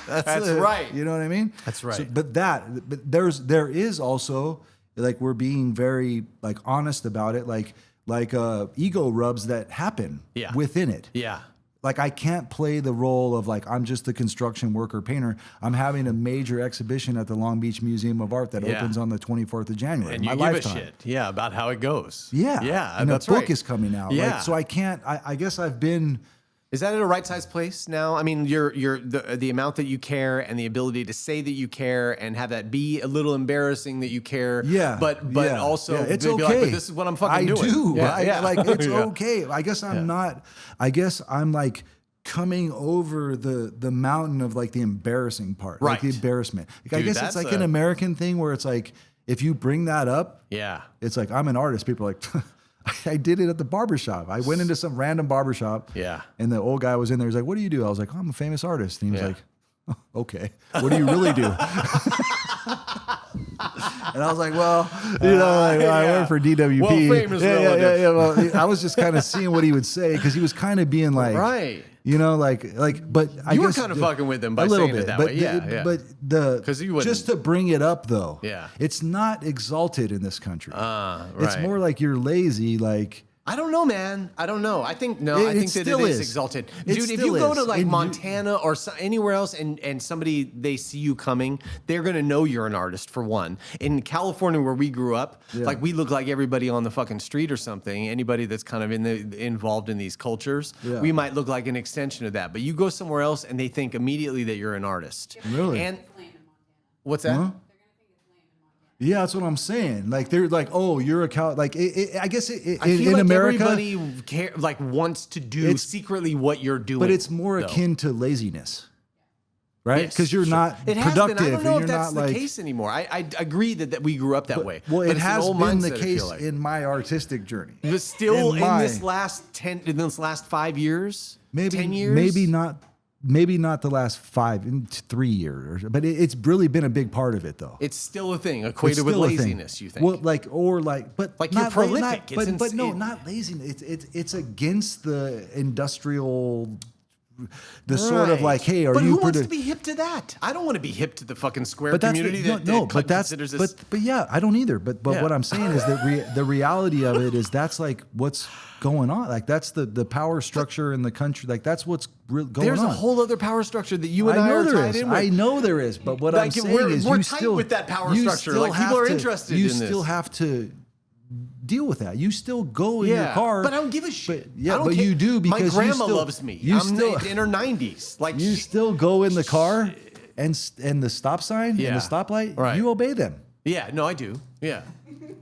That's right. You know what I mean? That's right. So, but there is also, like, we're being very like honest about it, like ego rubs that happen within it. Yeah. Like I can't play the role of like, I'm just a construction worker painter. I'm having a major exhibition at the Long Beach Museum of Art that opens on the 24th of January. And you give a shit, about how it goes. Yeah. Yeah, and that's a book is coming out. Yeah. Like, so I can't, I guess I've been... Is that at a right-sized place now? I mean, the amount that you care and the ability to say that you care and have that be a little embarrassing that you care. Yeah. But also it's okay. Like, but this is what I'm fucking doing. I do. Yeah. Like it's okay. I guess I'm not. I guess I'm like coming over the mountain of like the embarrassing part, like the embarrassment. Like, I guess it's like an American thing where it's like if you bring that up, it's like I'm an artist. People are like. I did it at the barbershop. I went into some random barbershop. Yeah. And the old guy was in there. He's like, what do you do? I was like, oh, I'm a famous artist. And he was like, oh, okay. What do you really do? And I was like, well, I work for DWP. Well, famous relative. Well, I was just kind of seeing what he would say because he was kind of being like, but I guess you were kind of fucking with him by saying it that way. But just to bring it up though, it's not exalted in this country. It's more like you're lazy, like. I don't know, man. I don't know. I think that it is exalted. Dude, if you go to like Montana or anywhere else and somebody, they see you coming, they're going to know you're an artist for one. In California where we grew up, like we look like everybody on the fucking street or something. Anybody that's kind of involved in these cultures, we might look like an extension of that. But you go somewhere else and they think immediately that you're an artist. Really? And what's that? Huh? Yeah, that's what I'm saying. Like they're like, oh, you're a cow. Like I guess I feel in like America, everybody wants to do secretly what you're doing. but it's more akin to laziness, right? Because you're not it has productive. been. I don't know and if you're that's not the case anymore. I agree that we grew up that way. Well, but it it's an has old been the mindset, I case feel like. in my artistic journey. But still, in this my- last 5 years, maybe 10 years, maybe not the last 3 years, but it's really been a big part of it, though. it's still a thing It's equated with still a thing. laziness. You think? Well, but you're not prolific. but no, not laziness. It's against the industrial, the sort of like, hey, but who wants to be hip to that? I don't want to be hip to the fucking square community considers this. But yeah, I don't either. But what I'm saying is that the reality of it is that's like what's going on. Like that's the power structure in the country. Like that's what's going on. There's a whole other power structure that you and I are tied in with. I know there is. But what I'm saying is we're you tight still with that power structure. Like people are interested in this. You still have to deal with that. You still go in your car. But I don't give a shit. But you do because my grandma you still, loves me. You I'm still in her 90s. Like you still go in the car and the stop sign and the stoplight. Right. You obey them. Yeah, no, I do. Yeah.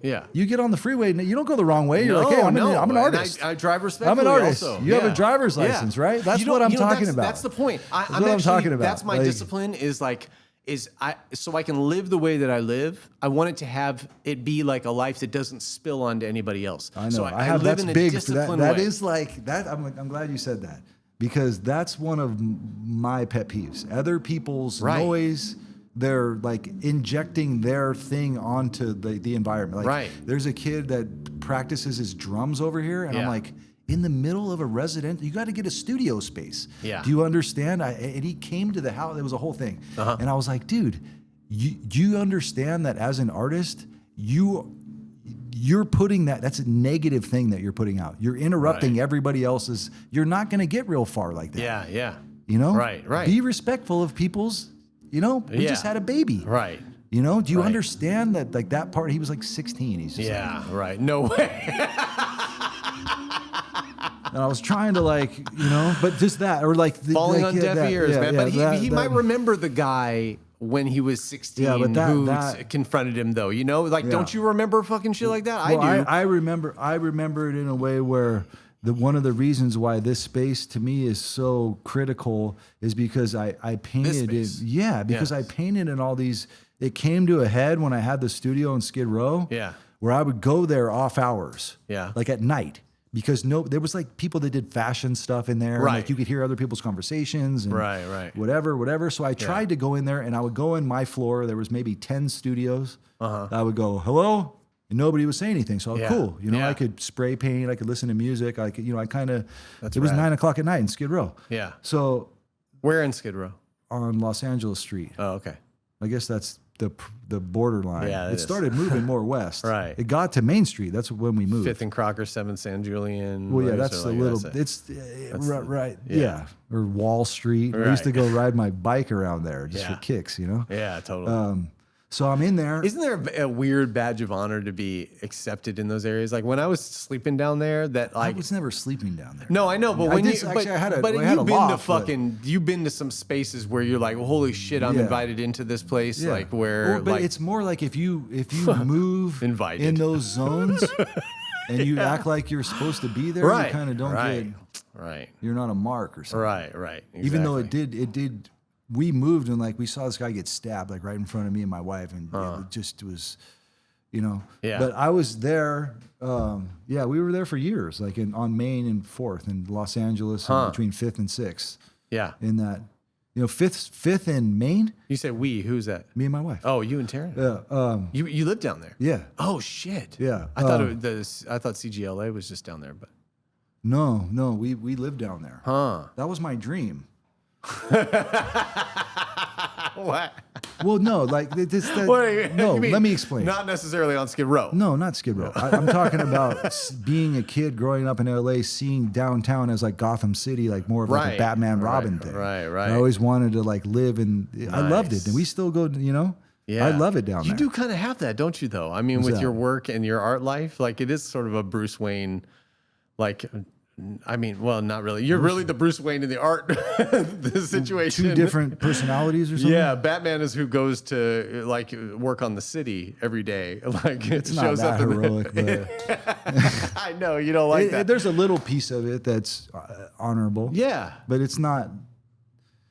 Yeah. You get on the freeway, you don't go the wrong way. You're like, hey, I'm an artist. I drive respectfully. I'm an artist. Also. You have a driver's license, right? That's what I'm talking about. That's the point. That's what I'm talking about. That's my discipline so I can live the way that I live. I want it to have it be like a life that doesn't spill onto anybody else. I know. So I live that's in a big. disciplined That way. is like that. I'm glad you said that because that's one of my pet peeves. Other people's noise. They're like injecting their thing onto the environment. Like, there's a kid that practices his drums over here, and I'm like, in the middle of a resident, you got to get a studio space. Yeah. Do you understand? And he came to the house. It was a whole thing, and I was like, dude, do you understand that as an artist, you're putting that's a negative thing that you're putting out. You're interrupting everybody else's. You're not going to get real far like that. Yeah, yeah. You know, right. Be respectful of people's. You know, we just had a baby. Right. You know, do you understand that like that part? He was like 16. He's just right. No way. And I was trying to but just that or like falling on deaf ears, man. But he might remember the guy when he was 16 who confronted him though. You know, like don't you remember fucking shit like that? Well, I do. I remember it in a way where one of the reasons why this space to me is so critical is because I painted it. Yeah, because I painted in all these. It came to a head when I had the studio in Skid Row. Yeah, where I would go there off hours. Yeah, like at night because there was like people that did fashion stuff in there. Right, and like you could hear other people's conversations. And whatever. So I tried to go in there, and I would go in my floor. There was maybe 10 studios. I would go hello. And nobody would say anything, so cool. You know, I could spray paint, I could listen to music. I could, I kind of. It was 9 o'clock at night in Skid Row. Yeah. So, where in Skid Row? On Los Angeles Street. Oh, okay. I guess that's the borderline. Yeah, it started moving more west. Right. It got to Main Street. That's when we moved. 5th and Crocker, 7th San Julian. Well, yeah, that's a little. Right. Yeah. Or Wall Street. I used to go ride my bike around there just for kicks. You know. Yeah, totally. So I'm in there. Isn't there a weird badge of honor to be accepted in those areas? Like when I was sleeping down there, I was never sleeping down there. No, I know, but you've been to some spaces where you're like, well, holy shit, I'm invited into this place, like where. But it's more like if you move invited in those zones and you act like you're supposed to be there, you kind of don't get. Right. You're not a mark or something. Right. Exactly. Even though it did. We moved and like we saw this guy get stabbed like right in front of me and my wife, and it just was, Yeah. But I was there. We were there for years, like on Main and 4th in Los Angeles, and between 5th and 6th. Yeah. In that, 5th and Main. You said we? Who's that? Me and my wife. Oh, you and Taryn. Yeah. You lived down there. Yeah. Oh shit. Yeah. I thought CJLA was just down there, but. No, we lived down there. That was my dream. What? Well, no, like this. Let me explain. Not necessarily on Skid Row. No, not Skid Row. I'm talking about being a kid growing up in LA, seeing downtown as like Gotham City, like more of like a Batman Robin thing. Right. I always wanted to like live in. I loved it, and we still go. Yeah. I love it down there. You do kind of have that, don't you? Though I mean, with your work and your art life, like it is sort of a Bruce Wayne, like I mean, well, not really. You're really the Bruce Wayne in the art the situation. Two different personalities or something? Yeah, Batman is who goes to like work on the city every day. Like it It's shows not that up heroic, but I know you don't like that. there's a little piece of it that's honorable. Yeah, But it's not.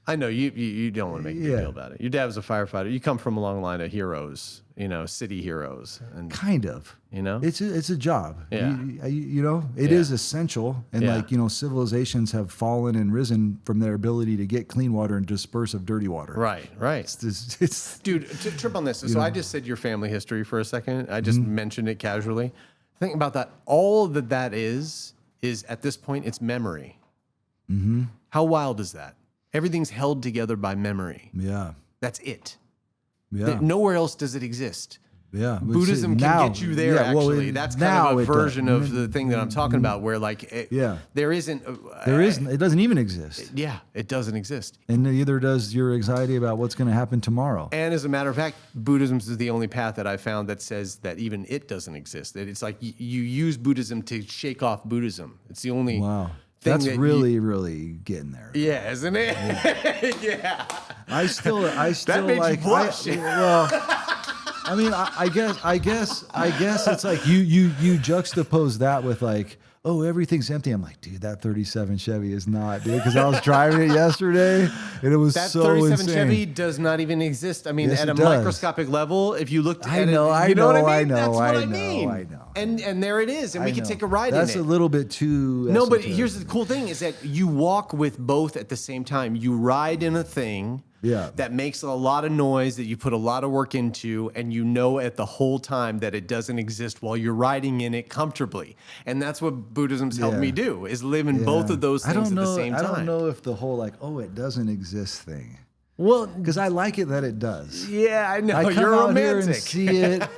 I know you don't want to make a big deal about it. Your dad was a firefighter. You come from a long line of heroes, city heroes, and Kind of. It's a job. Yeah. It is essential. And Yeah. civilizations have fallen and risen from their ability to get clean water and disperse of dirty water. Right. It's Dude, trip on this. So I just said your family history for a second. I just mentioned it casually. Think about that. All that is at this point, it's memory. Mm-hmm. How wild is that? Everything's held together by memory. Yeah. That's it. Yeah. Nowhere else does it exist. Yeah. Buddhism can get you there, actually. That's kind of a version does. of the thing that I'm talking about where, like, there isn't. It doesn't even exist. Yeah, it doesn't exist. And neither does your anxiety about what's going to happen tomorrow. And as a matter of fact, Buddhism is the only path that I found that says that even it doesn't exist. That it's like you use Buddhism to shake off Buddhism. It's the only. Wow. That's really getting there. Yeah, isn't it? Yeah. I still That made you blush. I mean, I guess it's like you juxtapose that with like, oh, everything's empty. I'm like, dude, that 37 Chevy is not, dude, because I was driving it yesterday and it was that so 37 insane. Chevy does not even exist. I mean, Yes, at a it does. microscopic level, if you looked at it, know, you know what I mean? I know, That's what I know, mean. I know. And there it is, and we can take a ride That's in it. a little bit too. No, but esoteric. here's the cool thing: is that you walk with both at the same time. You ride in a thing. Yeah. That makes a lot of noise, that you put a lot of work into, and you know at the whole time that it doesn't exist while you're riding in it comfortably. And that's what Buddhism's helped me do, is live in both of those things at the same time. I don't know if the whole like, oh, it doesn't exist thing. Well, Because I like it that it does. yeah, I know. I come You're out romantic. here and see it.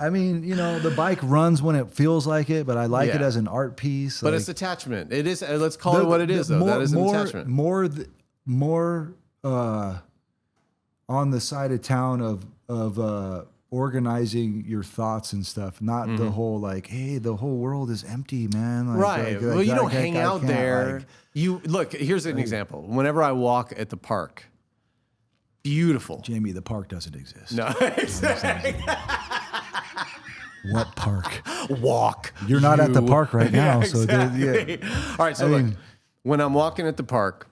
I mean, the bike runs when it feels like it, but I like it Yeah. as an art piece. But it's attachment. It is. Let's call it what it is, though. That is an attachment. More on the side of town of organizing your thoughts and stuff, not the whole like, hey, the whole world is empty, man. Like, Right. Well, you don't hang out there. Like, You look. Here's an example. Whenever I walk at the park, beautiful. Jaymee, the park doesn't exist. No. What park? Walk. You're not at the park right now, Yeah, so exactly. All right. So I look, mean- when I'm walking at the park,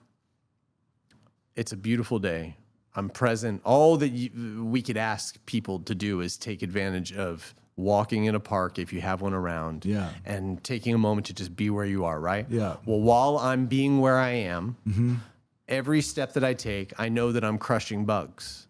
it's a beautiful day. I'm present. All that we could ask people to do is take advantage of walking in a park if you have one around. Yeah. And taking a moment to just be where you are. Right. Yeah. Well, while I'm being where I am, every step that I take, I know that I'm crushing bugs.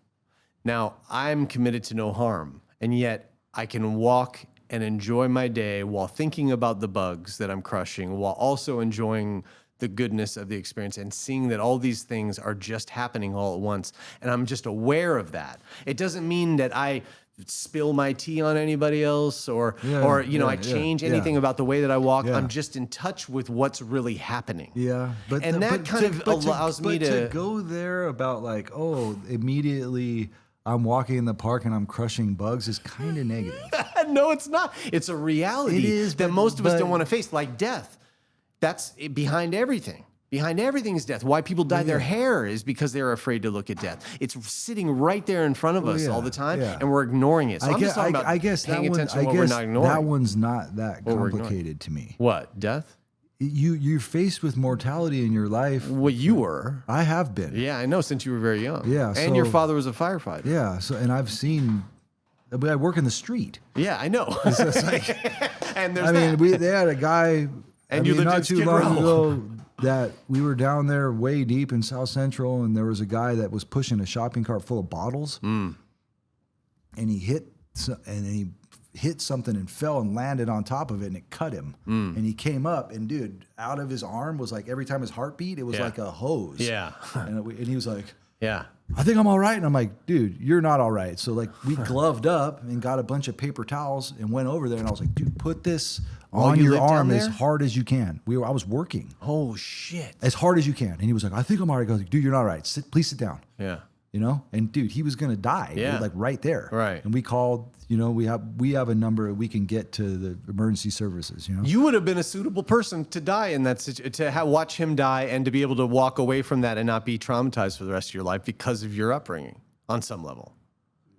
Now, I'm committed to no harm, and yet I can walk and enjoy my day while thinking about the bugs that I'm crushing, while also enjoying the goodness of the experience and seeing that all these things are just happening all at once. And I'm just aware of that. It doesn't mean that I spill my tea on anybody else or I change anything about the way that I walk. Yeah. I'm just in touch with what's really happening. Yeah, but allows me to go there about like, oh, immediately I'm walking in the park and I'm crushing bugs is kind of negative. No, it's not. It's a reality It is, that but- most of us but- don't want to face, like death. That's behind everything. Behind everything is death. Why people dye their hair is because they're afraid to look at death. It's sitting right there in front of us all the time, and we're ignoring it. So I'm just talking about paying attention to what we're not ignoring. That one's not that complicated to me. What? Death? You're faced with mortality in your life. Well, you were. I have been. Yeah, I know, since you were very young. Yeah, and your father was a firefighter. Yeah, and I've seen. I work in the street. Yeah, I know. It's like, and there's they had a guy. And you lived not in too Skid long Row. ago that we were down there way deep in South Central, and there was a guy that was pushing a shopping cart full of bottles, and he hit something and fell and landed on top of it, and it cut him. And he came up, and dude, out of his arm was like every time his heart beat, it was like a hose. Yeah. and he was like, yeah. I think I'm all right. And I'm like, dude, you're not all right. So like we gloved up and got a bunch of paper towels and went over there. And I was like, dude, put this on you your lived down arm as there? hard as you can. I was working Oh, shit. as hard as you can. And he was like, I think I'm all right. I was like, dude, you're not all right. Please sit down. Yeah. you know, and dude, he was going to die like right there. Right. And we called, you know, we have a number we can get to the emergency services, you know. You would have been a suitable person to die in that situation, to watch him die and to be able to walk away from that and not be traumatized for the rest of your life because of your upbringing on some level.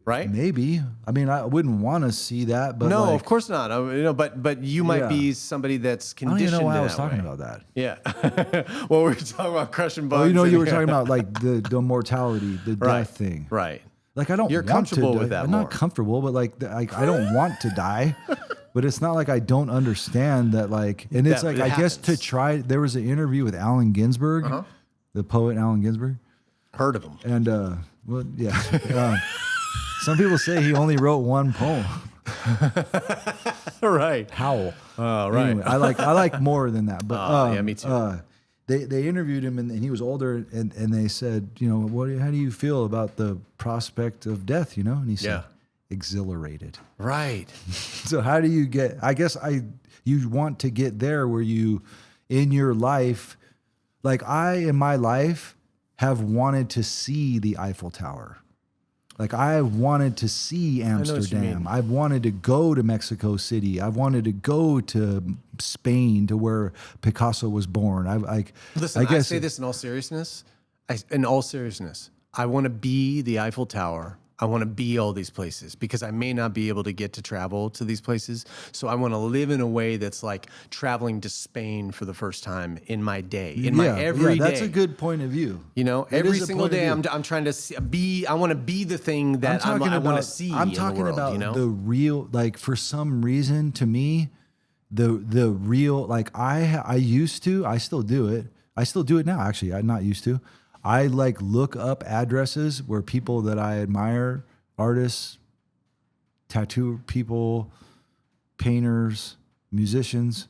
Right? Maybe. I mean, I wouldn't want to see that, but no, like, of course not. You know, but you might be somebody that's conditioned. I don't even know why I was that talking way. about that. Yeah. Well, we were talking about crushing bugs. Oh, you know, you were talking about like the mortality, the death thing. Right. Like I don't. You're want comfortable to with die. that. I'm not comfortable, but like I don't want to die. But it's not like I don't understand that. Like, and it's like I guess to try. There was an interview with Allen Ginsberg, the poet Allen Ginsberg. Heard of him? And well, yeah. Some people say he only wrote one poem. Right. Howl. Oh, right. Anyway, I like more than that. But yeah, me too. They interviewed him and he was older and they said, you know, how do you feel about the prospect of death? You know, and he said, exhilarated. Right. So how do you get? I guess you want to get there where you, in your life, like I in my life have wanted to see the Eiffel Tower. Like I wanted to see Amsterdam. I've wanted to go to Mexico City. I've wanted to go to Spain, to where Picasso was born. Listen, I say this in all seriousness. I want to be the Eiffel Tower. I want to be all these places because I may not be able to get to travel to these places. So I want to live in a way that's like traveling to Spain for the first time in my day, in my every day. That's a good point of view. You know, every single day I'm trying to be, I want to be the thing that I want to see I'm in talking the world, about you know? the real, like for some reason to me, the real, like I used to, I still do it. I still do it now. Actually, I'm not used to. I like look up addresses where people that I admire, artists, tattoo people, painters, musicians,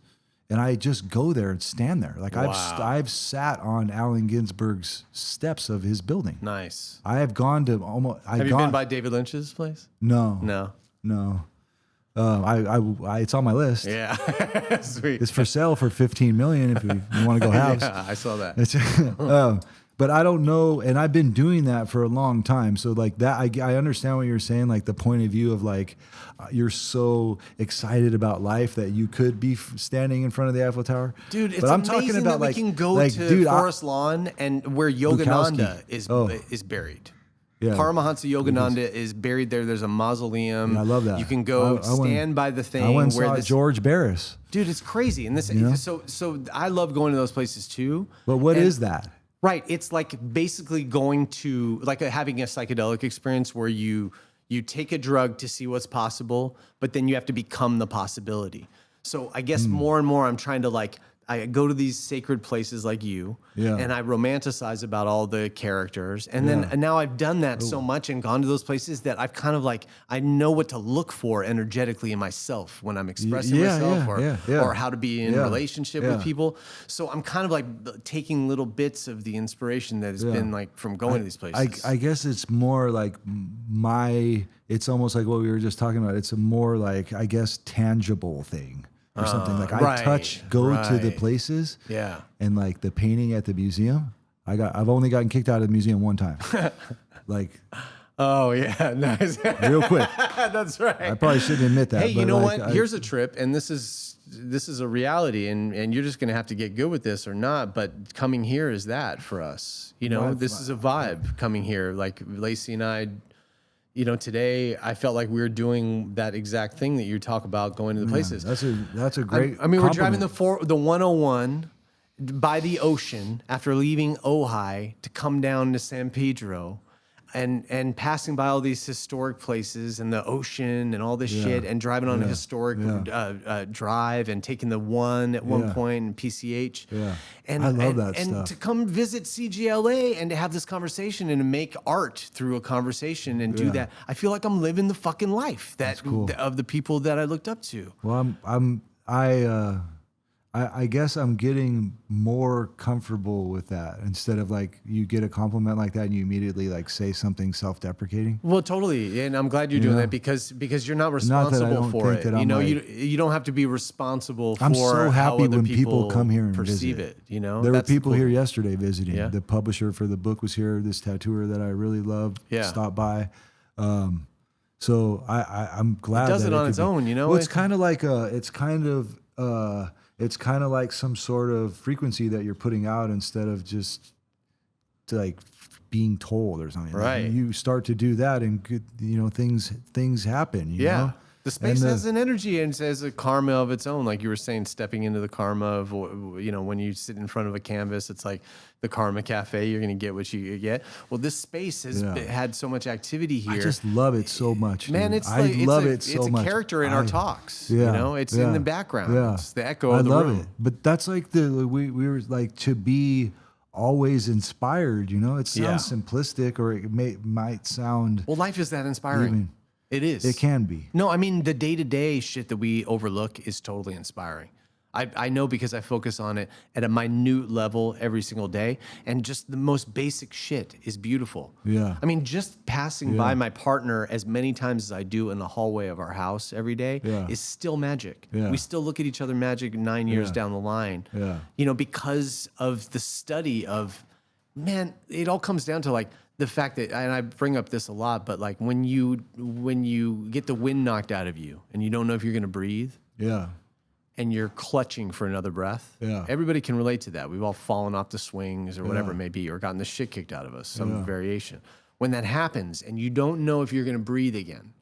and I just go there and stand there. Like I've sat on Allen Ginsberg's steps of his building. Nice. I have gone to almost. Have you been by David Lynch's place? No. It's on my list. Yeah, sweet. It's for sale for $15 million if you want to go house. Yeah, I saw that. But I don't know, and I've been doing that for a long time. So like that, I understand what you're saying, like the point of view of like you're so excited about life that you could be standing in front of the Eiffel Tower. Dude, it's but I'm amazing talking about that we can go to Forest Lawn and where Yogananda is buried. Yeah. Paramahansa Yogananda is buried there. There's a mausoleum. Yeah, I love that. You can go stand by the thing. I went and saw George Barris. Dude, it's crazy. And this, so I love going to those places too. But what is that? Right. It's like basically going to having a psychedelic experience where you take a drug to see what's possible, but then you have to become the possibility. So I guess more and more I'm trying to I go to these sacred places like you, and I romanticize about all the characters. And then now I've done that so much and gone to those places that I've kind of I know what to look for energetically in myself when I'm expressing myself or how to be in relationship with people. So I'm kind of taking little bits of the inspiration that has been from going to these places. I guess it's more like it's almost like what we were just talking about. It's a more I guess tangible thing. Or something I go to the places, and the painting at the museum. I've only gotten kicked out of the museum one time, Oh yeah, nice. Real quick. That's right. I probably shouldn't admit that. Hey, you know what? Here's a trip, and this is a reality, and you're just gonna have to get good with this or not. But coming here is that for us. You know, this is a vibe coming here. Like Lacee and I. You know, today I felt like we were doing that exact thing that you talk about, going to the places. That's a great. I mean, we're driving the 101 by the ocean after leaving Ojai to come down to San Pedro, and passing by all these historic places and the ocean and all this shit, and driving on a historic drive and taking the one at one point in PCH. Yeah, and I love that stuff. And to come visit CJLA and to have this conversation and to make art through a conversation and do that, I feel like I'm living the fucking life of the people that I looked up to. Well, I guess I'm getting more comfortable with that instead of like you get a compliment like that and you immediately like say something self-deprecating. Well, totally, and I'm glad you're doing that because you're not responsible for it. You know, you don't have to be responsible for. I'm so happy how other when people come here and perceive visit. it. You know, there were people here yesterday visiting. Yeah. The publisher for the book was here. This tattooer that I really love stopped by. So I'm glad it does that it on its own. You know, well, it's kind of like it's kind of like some sort of frequency that you're putting out instead of just like being told or something. Right. Like you start to do that and things happen. You know? The space has an energy and has a karma of its own. Like you were saying, stepping into the karma of, when you sit in front of a canvas, it's like the Karma Cafe. You're going to get what you get. Well, this space has had so much activity here. I just love it so much. Man, dude. it's much. It's a character in our talks. Yeah, it's in the background. Yeah. It's the echo of the room. I love it. But that's like we were like to be always inspired. It sounds simplistic, or it might sound. Well, life is that inspiring. It is. It can be. No, I mean, the day-to-day shit that we overlook is totally inspiring. I know because I focus on it at a minute level every single day, and just the most basic shit is beautiful. Yeah. I mean, just passing by my partner as many times as I do in the hallway of our house every day is still magic. Yeah. We still look at each other magic 9 years down the line. Yeah. Because of the study of, man, it all comes down to like, the fact that, and I bring up this a lot, but like when you get the wind knocked out of you and you don't know if you're going to breathe, and you're clutching for another breath, everybody can relate to that. We've all fallen off the swings or whatever it may be, or gotten the shit kicked out of us, some variation. When that happens and you don't know if you're going to breathe again,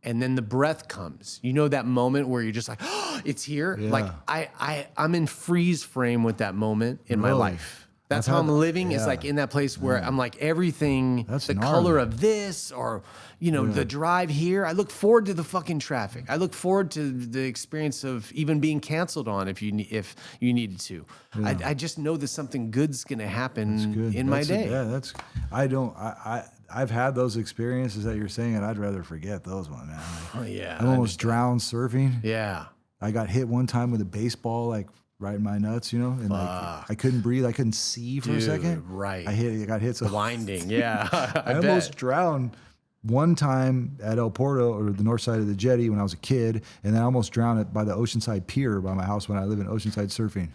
and then the breath comes, that moment where you're just like, oh, it's here. Like I'm in freeze frame with that moment in my life. That's how I'm living, is like in that place where I'm like everything, the color of this, or, the drive here. I look forward to the fucking traffic. I look forward to the experience of even being canceled on if you needed to. Yeah. I just know that something good's going to happen in my day. I've had those experiences that you're saying, and I'd rather forget those ones, man. I almost drowned surfing. Yeah. I got hit one time with a baseball, like, right in my nuts, and like I couldn't breathe. I couldn't see for a second. Right. I got hit so blinding. Yeah. I almost drowned one time at El Porto, or the north side of the jetty, when I was a kid, and then I almost drowned by the Oceanside Pier by my house when I live in Oceanside surfing.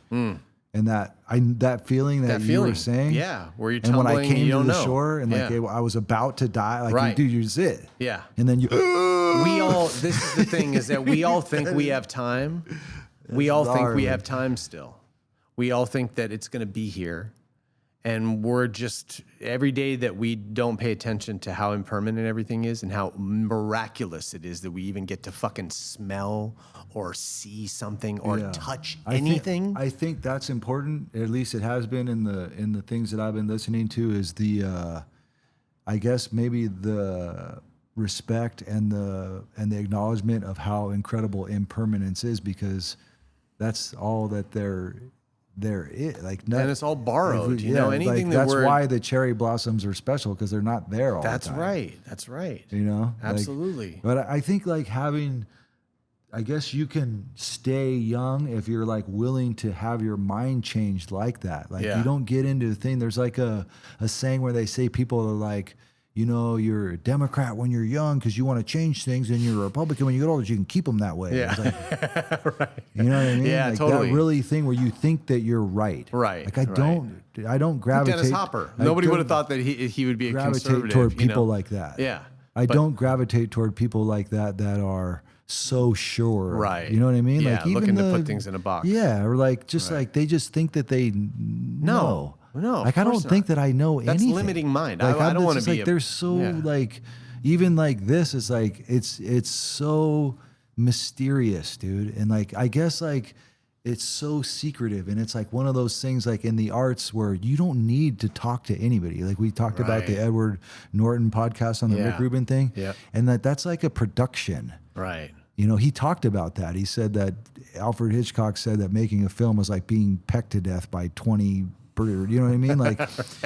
And that feeling that you were saying, where you're and tumbling, when I came to the know. shore and I was about to die, like dude, you're it. Yeah. And then this is the thing, is that we all think we have time. We all think we have time still. We all think that it's going to be here. And we're just, every day that we don't pay attention to how impermanent everything is and how miraculous it is that we even get to fucking smell or see something or touch anything. I think that's important. At least it has been in the things that I've been listening to, is the, I guess maybe the respect and the acknowledgement of how incredible impermanence is, because that's all that there is. Like, and it's all borrowed. Anything like, that's why the cherry blossoms are special, because they're not there all the time. That's right. Like, Absolutely. but I think like I guess you can stay young if you're like willing to have your mind changed like that. Like you don't get into the thing. There's like a saying where they say people are like, you're a Democrat when you're young because you want to change things, and you're a Republican when you get older, you can keep them that way. Yeah. Like, right. You know what I mean? Yeah, like totally. That really thing where you think that you're right. Right. Like I don't gravitate. Dennis Hopper. Nobody would have thought that he would be a conservative. Toward people like that. Yeah. I don't gravitate toward people like that are so sure. Right. You know what I mean? Yeah, like even looking to put things in a box. Yeah, or like just like they just think that they know. No, like I don't think that I know anything. That's limiting mind. Like, I don't want to be. Like they're so like, even like this is like it's so mysterious, dude. And like I guess like it's so secretive, and it's like one of those things like in the arts where you don't need to talk to anybody. Like we talked about the Edward Norton podcast on the Rick Rubin thing, and that's like a production, right? He talked about that. He said that Alfred Hitchcock said that making a film was like being pecked to death by 20. You know what I mean? Like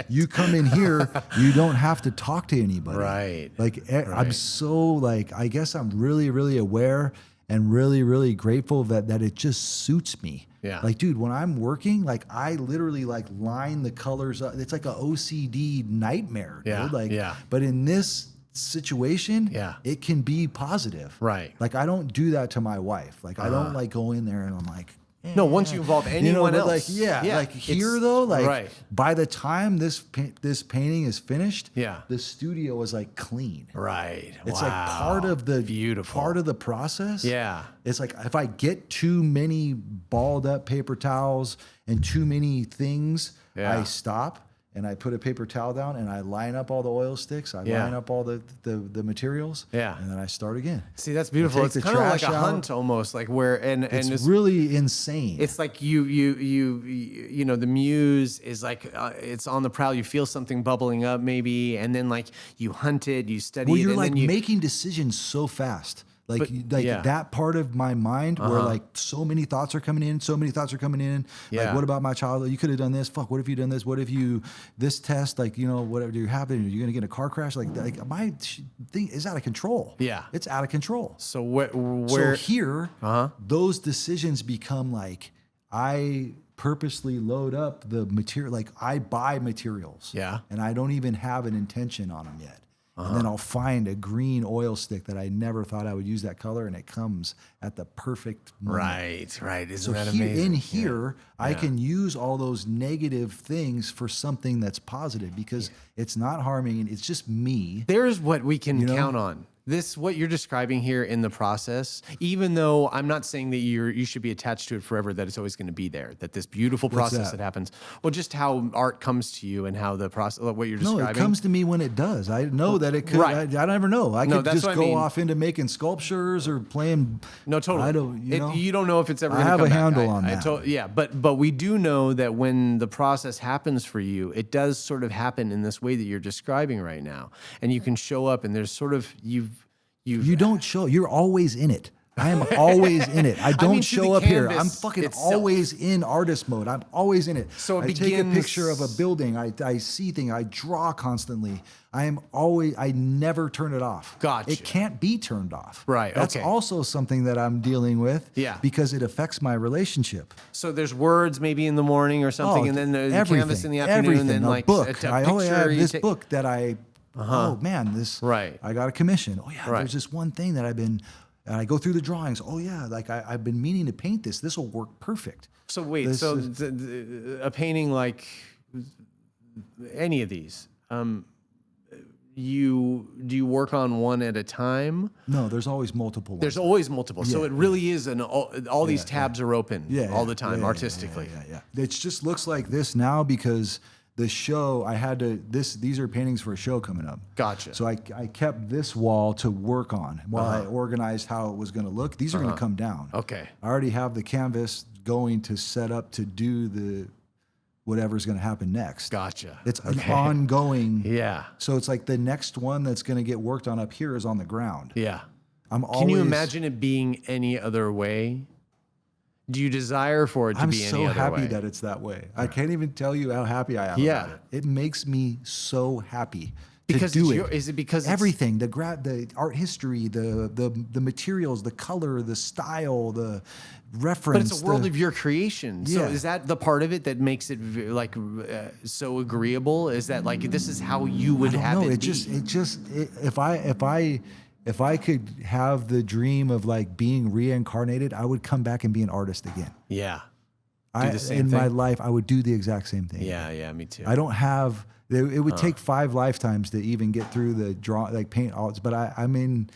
you come in here, you don't have to talk to anybody. Right. Like I'm so like, I guess I'm really, really aware and really, really grateful that it just suits me. Yeah. Like, dude, when I'm working, like I literally like line the colors up. It's like a OCD nightmare, dude. Yeah. Like, yeah. but in this situation, Yeah. it can be positive. Right. Like I don't do that to my wife. Like I don't like go in there and I'm like, no, once you involve anyone else. Like, like here though, like right. by the time this painting is finished, Yeah. the studio is like clean. Right. It's like part of the beautiful part of the process. Yeah. It's like if I get too many balled up paper towels and too many things, I stop and I put a paper towel down and I line up all the oil sticks. I line up all the materials. Yeah. And then I start again. See, that's beautiful. It's kind of like a out. hunt almost, like where it's really insane. It's like you know, the Muse is like it's on the prowl. You feel something bubbling up maybe, and then like you hunt it, you study well, it, you're and like then you making decisions so fast. Like that part of my mind where like so many thoughts are coming in, Like, what about my child? You could have done this. Fuck, what if you done this? What if you, this test, like, you know, whatever you're having, you're going to get in a car crash. Like my thing is out of control. Yeah. It's out of control. So where So here, those decisions become like, I purposely load up the material. Like I buy materials. Yeah. And I don't even have an intention on them yet. And then I'll find a green oil stick that I never thought I would use that color, and it comes at the perfect moment. Right. Isn't So that here, amazing? in here, I can use all those negative things for something that's positive because it's not harming, and it's just me. There's what we can You know? count on. This, what you're describing here in the process, even though I'm not saying that you should be attached to it forever, that it's always going to be there, that this beautiful process that happens. Well, just how art comes to you and how the process, what you're describing. No, it comes to me when it does. I know that it could. Right. I never know. I could just go mean. off into making sculptures or playing. No, totally. I don't. You don't know if it's ever. I gonna have come a back. handle on that. Yeah, but we do know that when the process happens for you, it does sort of happen in this way that you're describing right now, and you can show up, and there's sort of You don't show. You're always in it. I am always in it. I don't show up here. I'm fucking always in artist mode. I'm always in it. So I take a picture of a building. I see things. I draw constantly. I never turn it off. Gotcha. It can't be turned off. Right. That's okay. also something that I'm dealing with. Yeah. Because it affects my relationship. So there's words maybe in the morning or something, and then the canvas in the afternoon, everything. and then like book. a picture. I have this book that I. Oh man, this. Right. I got a commission. Oh yeah. There's this one thing that I've been. And I go through the drawings. Oh yeah, like I've been meaning to paint this. This will work perfect. So wait, a painting like any of these, do you work on one at a time? No, there's always multiple ones. There's always multiple. So it really is all these tabs are open all the time artistically. Yeah. It just looks like this now because the show I had to these are paintings for a show coming up. Gotcha. So I kept this wall to work on while I organized how it was going to look. These are going to come down. Okay. I already have the canvas going to set up to do the whatever's going to happen next. Gotcha. It's an ongoing. Yeah. So it's like the next one that's going to get worked on up here is on the ground. Yeah. Can you imagine it being any other way? Do you desire for it to be any other way? I'm so happy that it's that way. I can't even tell you how happy I am about it. It makes me so happy to do it. Is it because everything, the art history, the materials, the color, the style, the reference. But it's a world of your creation. So is that the part of it that makes it like so agreeable? Is that like this is how you would have it be? If I could have the dream of like being reincarnated, I would come back and be an artist again. Yeah. My life, I would do the exact same thing. Yeah, me too. I don't have. It would take 5 lifetimes to even get through the paint all. But I mean,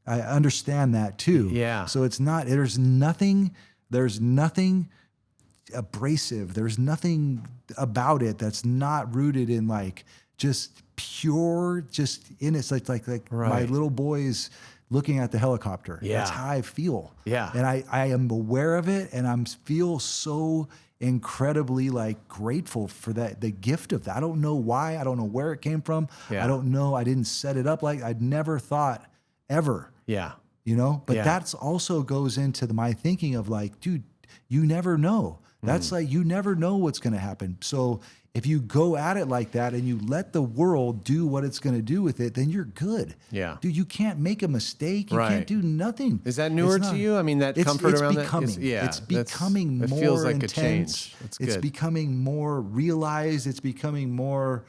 I understand that too. Yeah. So it's not. There's nothing abrasive. There's nothing about it that's not rooted in like just pure, just innocent. Like my little boys looking at the helicopter. Yeah. That's how I feel. Yeah. And I am aware of it, and feel so incredibly like grateful for the gift of that. I don't know why. I don't know where it came from. Yeah. I don't know. I didn't set it up. Like I'd never thought ever. Yeah. But that's also goes into my thinking of like, dude, you never know. That's like, you never know what's going to happen. So if you go at it like that and you let the world do what it's going to do with it, then you're good. Yeah. Dude, you can't make a mistake. You can't do nothing. Is that newer to you? I mean, that comfort around becoming, that? It's becoming more intense. It feels like a change. That's good. It's becoming more realized. It's becoming more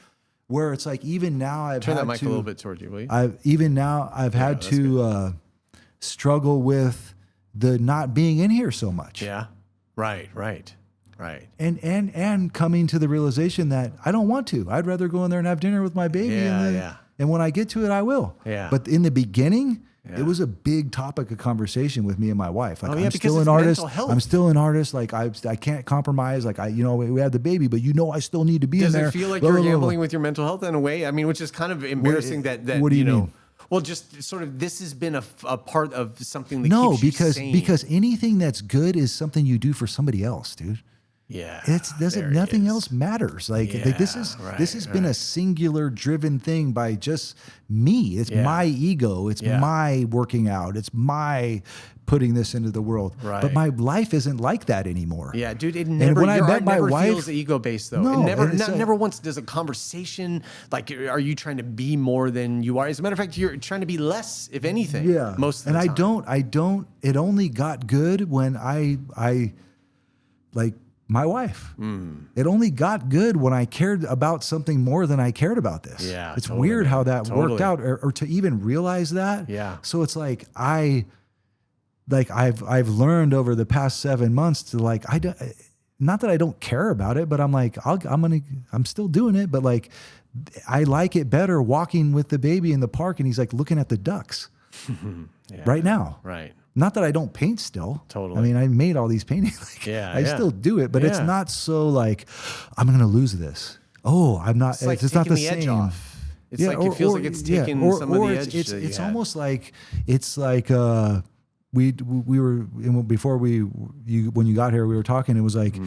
where it's like, even now I've Turn had that mic to, a little bit towards you, will you? I've had to struggle with the not being in here so much. Yeah. Right. And coming to the realization that I don't want to. I'd rather go in there and have dinner with my baby. And when I get to it, I will. Yeah. But in the beginning, it was a big topic of conversation with me and my wife. Like, I'm still an artist. I'm still an artist. Like, I can't compromise. Like, we had the baby, but I still need to be in there. Does it feel like you're gambling with your mental health in a way? I mean, which is kind of embarrassing that what do you mean? Well, just sort of, this has been a part of something that keeps you sane. Because anything that's good is something you do for somebody else, dude. Yeah. Nothing else matters. Like, this has been a singular driven thing by just me. It's my ego. It's my working out. It's my putting this into the world. Right. But my life isn't like that anymore. Yeah, dude, it never, when I met my never wife, feels ego-based though. No, never once does a conversation, like, are you trying to be more than you are? As a matter of fact, you're trying to be less, if anything. Yeah. Most of the time. I don't, it only got good when I like my wife. It only got good when I cared about something more than I cared about this. Yeah, it's weird how that worked out, or to even realize that. Yeah. So it's like I've learned over the past 7 months to, like, not that I don't care about it, but I'm like, I'm still doing it, but like, I like it better walking with the baby in the park and he's like looking at the ducks right now. Right. Not that I don't paint still. Totally. I mean, I made all these paintings. I still do it, but it's not so like, I'm going to lose this. Oh, I'm not. It's it's not the edge same. Off. It's like it feels like it's taking some of the edge. It's almost like we were before when you got here, we were talking. It was like.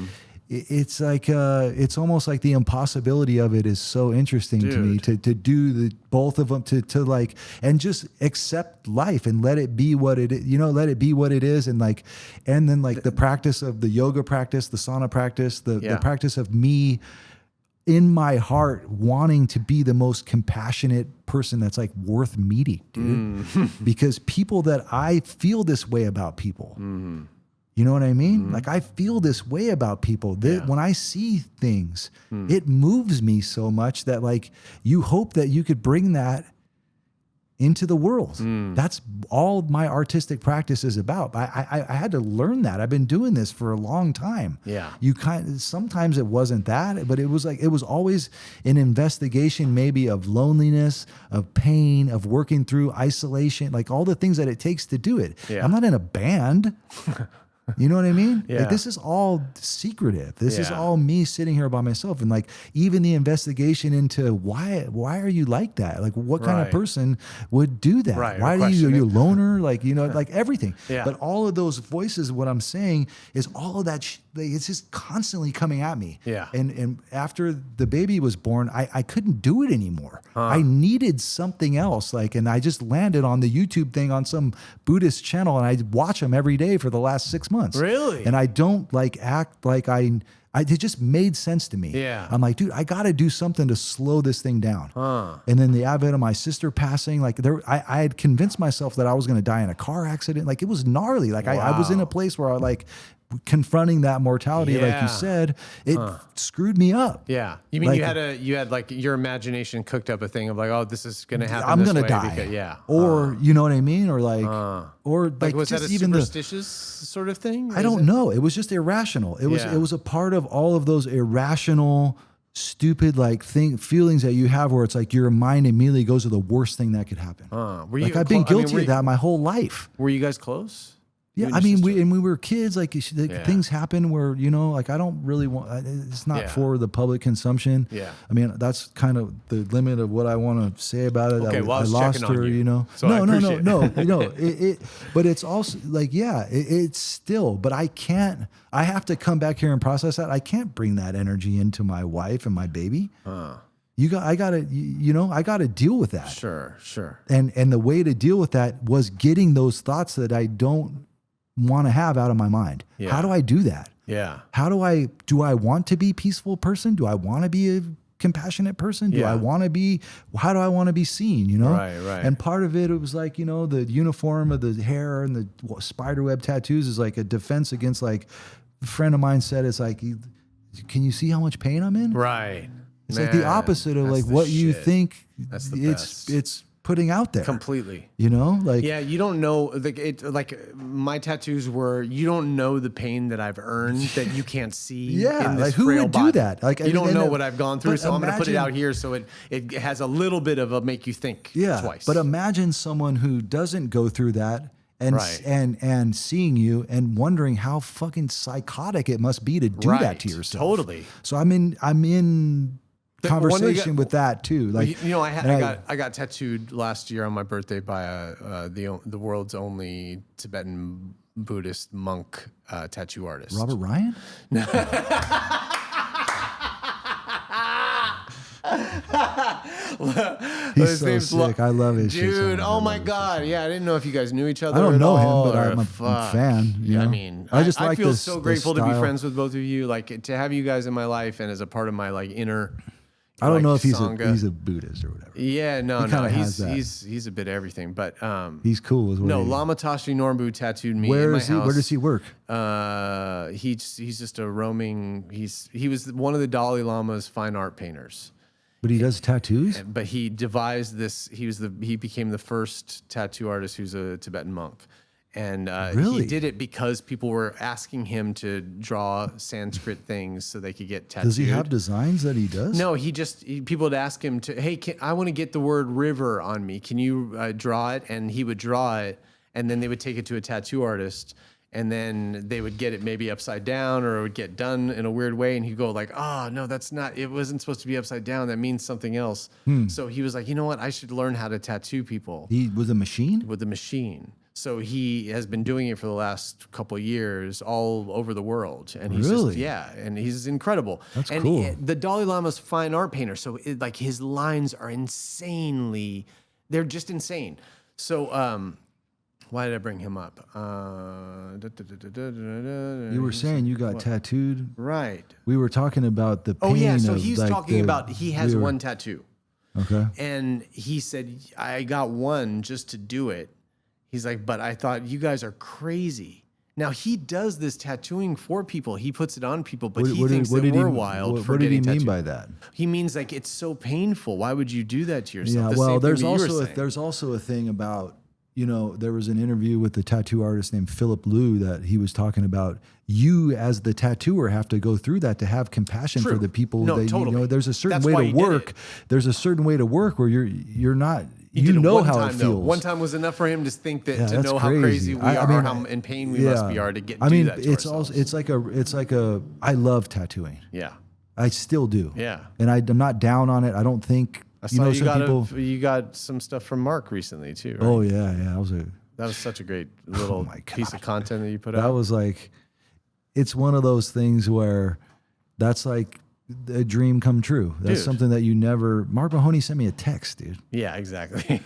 It's like it's almost like the impossibility of it is so interesting to me to do both of them to like, and just accept life and let it be what it is, let it be what it is. And like, and then like the practice of the yoga practice, the sauna practice, the practice of me in my heart wanting to be the most compassionate person that's like worth meeting, dude. Because people that I feel this way about people. You know what I mean? Like, I feel this way about people. When I see things, it moves me so much that, like, you hope that you could bring that into the world. That's all my artistic practice is about. I had to learn that. I've been doing this for a long time. Yeah. Sometimes it wasn't that, but it was always an investigation maybe of loneliness, of pain, of working through isolation, like all the things that it takes to do it. Yeah. I'm not in a band. You know what I mean? Yeah. Like, this is all secretive. This is all me sitting here by myself. And like, even the investigation into why are you like that? Like, what kind of person would do that? Right. Why are you a loner? Like, like everything. Yeah. But all of those voices, what I'm saying is all of that, it's just constantly coming at me. Yeah. And after the baby was born, I couldn't do it anymore. I needed something else. Like, and I just landed on the YouTube thing on some Buddhist channel, and I watch them every day for the last 6 months. Really? And I don't like act like it just made sense to me. Yeah. I'm like, dude, I got to do something to slow this thing down. And then the advent of my sister passing, like I had convinced myself that I was going to die in a car accident. Like, it was gnarly. Like, I was in a place where I like confronting that mortality, like you said, it screwed me up. Yeah. You mean like, you had like your imagination cooked up a thing of like, oh, this is going to happen. I'm going to die. Because, or you know what I mean? Or like, or like was just that a even superstitious sort of thing? I don't know. It was just irrational. It was a part of all of those irrational, stupid like feelings that you have where it's like your mind immediately goes to the worst thing that could happen. Like, I've been guilty of that my whole life. Were you guys close? Yeah, I mean, we were kids. Like, things happen where like I don't really want. It's not for the public consumption. Yeah, I mean, that's kind of the limit of what I want to say about it. Okay, I lost her. So no. But it's also like, it's still. But I can't. I have to come back here and process that. I can't bring that energy into my wife and my baby. I gotta deal with that. Sure. And the way to deal with that was getting those thoughts that I don't want to have out of my mind. How do I do that? Yeah. Do I want to be a peaceful person? Do I want to be a compassionate person? Do I want to be, how do I want to be seen, you know? Right. And part of it was like, you know, the uniform of the hair and the spiderweb tattoos is like a defense against, like, a friend of mine said, it's like, can you see how much pain I'm in? Right. It's like the opposite of like what you think it's putting out there. Completely. You know, like, yeah, you don't know, like my tattoos were, you don't know the pain that I've earned that you can't see. Yeah, in this like who frail would body. do that? Like, you don't know what I've gone through, so I'm going to put it imagine- out here so it has a little bit of a make you think twice. But imagine someone who doesn't go through that and Right. and seeing you and wondering how fucking psychotic it must be to do that to yourself. Totally. So I'm in conversation with that too. Like, you know, I got tattooed last year on my birthday by the world's only Tibetan Buddhist monk tattoo artist. Robert Ryan? He's so sick. I love his shit. Dude, oh my God. Yeah, I didn't know if you guys knew each other. I don't at know all, him, but or I'm a fan. You know? I mean, I just I like feel this, so grateful to be style. friends with both of you. Like, to have you guys in my life and as a part of my like inner. I don't know if he's Sangha. a Buddhist or whatever. Yeah, no, He kinda has he's a bit of everything, but He's cool. no, Lama Tashi Norbu tattooed me Where in my is he? house. Where does he work? He's just a roaming. He was one of the Dalai Lama's fine art painters, But he does tattoos? but he devised this. He became the first tattoo artist who's a Tibetan monk, and Really? he did it because people were asking him to draw Sanskrit things so they could get tattooed. Does he have designs that he does? No, people would ask him to, hey, I want to get the word river on me. Can you draw it? And he would draw it, and then they would take it to a tattoo artist, and then they would get it maybe upside down, or it would get done in a weird way, and he'd go like, oh, no, it wasn't supposed to be upside down. That means something else. So he was like, you know what? I should learn how to tattoo people He was a machine? with the machine. So he has been doing it for the last couple of years all over the world. And he's Really? and he's incredible. That's and cool. The Dalai Lama's fine art painter. So like his lines are they're just insane. So why did I bring him up? You were saying you got tattooed? Right. We were talking about the pain. Oh yeah, so of, he's like, talking about he has one tattoo. Okay. And he said, I got one just to do it. He's like, but I thought you guys are crazy. Now, he does this tattooing for people. He puts it on people, but he thinks that we're wild for getting tattooed. What did he mean by that? He means like it's so painful. Why would you do that to yourself? Yeah, well, there's also a thing about, you know, there was an interview with the tattoo artist named Philip Liu that he was talking about. You as the tattooer have to go through that to have compassion for the people. No, that totally. You know, there's a certain That's why way he to did work. it. There's a certain way to work where you're not. He You did it know one how time, it though. feels. One time was enough for him to think that to that's know how crazy we I are, mean, or how in pain we must be are to do that to it's ourselves. also it's like a I love tattooing. Yeah. I still do. Yeah. And I'm not down on it. I don't think I saw know you some got people. you got some stuff from Mark recently too, right? Oh yeah, That was such a great little piece of content that you put that out. was like, it's one of those things where that's like a dream come true. That's something that you never. Mark Mahoney sent me a text, dude. Yeah, exactly.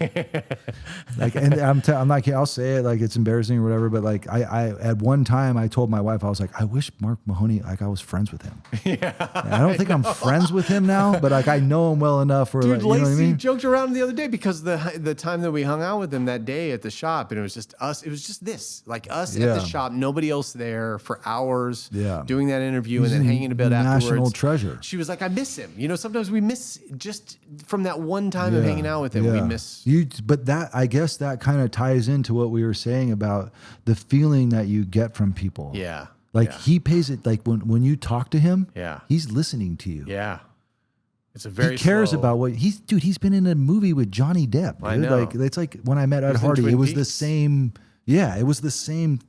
Like, and I'm not kidding. I'll say it like it's embarrassing or whatever, but like I at one time I told my wife, I was like, I wish Mark Mahoney, like I was friends with him. Yeah, I don't think I'm friends with him now, but like I know him well enough where, Dude, like, you know what I Lacee mean? joked around the other day because the time that we hung out with him that day at the shop, and it was just us. It was just this, like us at the shop, nobody else there for hours. Doing that interview and then hanging in bed afterwards. National treasure. She was like, I miss him. You know, sometimes we miss just from that one time of hanging out with him. We miss. But that, I guess that kind of ties into what we were saying about the feeling that you get from people. Yeah. Like he pays it, like when you talk to him, he's listening to you. Yeah. It's a very he cares slow, about what he's been in a movie with Johnny Depp. Dude. I know. Like it's like when I met Ed Hardy, it was the same. Yeah, it was the same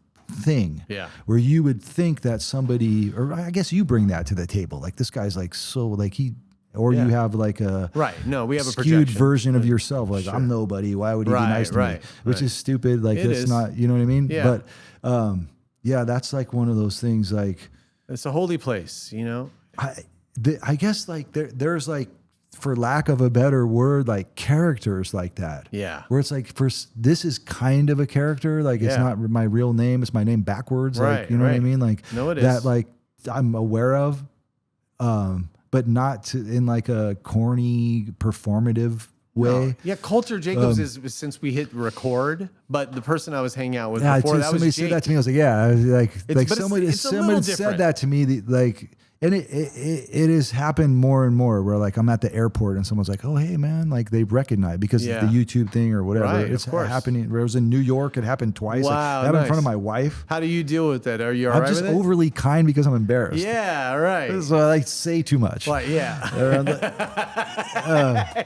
thing. Yeah. Where you would think that somebody, or I guess you bring that to the table. Like this guy's like so like you have like a No, we have a skewed projection. version of yourself. Like I'm nobody. Why would he be nice to me? Which is stupid. Like it's not. You know what I mean? Yeah. But that's like one of those things. Like It's a holy place. You know. I guess like there's like, for lack of a better word, like characters like that. Yeah. Where it's like, this is kind of a character. Like it's not my real name. It's my name backwards. Like, you know what I mean? Like no, it that, is. like I'm aware of, but not in like a corny performative way. No. Yeah, Coulter Jacobs is since we hit record, but the person I was hanging out with Yeah, before, that somebody was said Jake. that to me. I was like, yeah, I was like It's a someone little said different. that to me, like. And it has happened more and more where like I'm at the airport and someone's like, oh, hey, man, like they recognize because of the YouTube thing or whatever. Right, it's of course. happening. It was in New York. It happened twice. Wow, Like, it happened in front of nice. my wife. How do you deal with that? Are you all I'm right just with it? overly kind because I'm embarrassed. Yeah, right. So I like say too much. Like, yeah.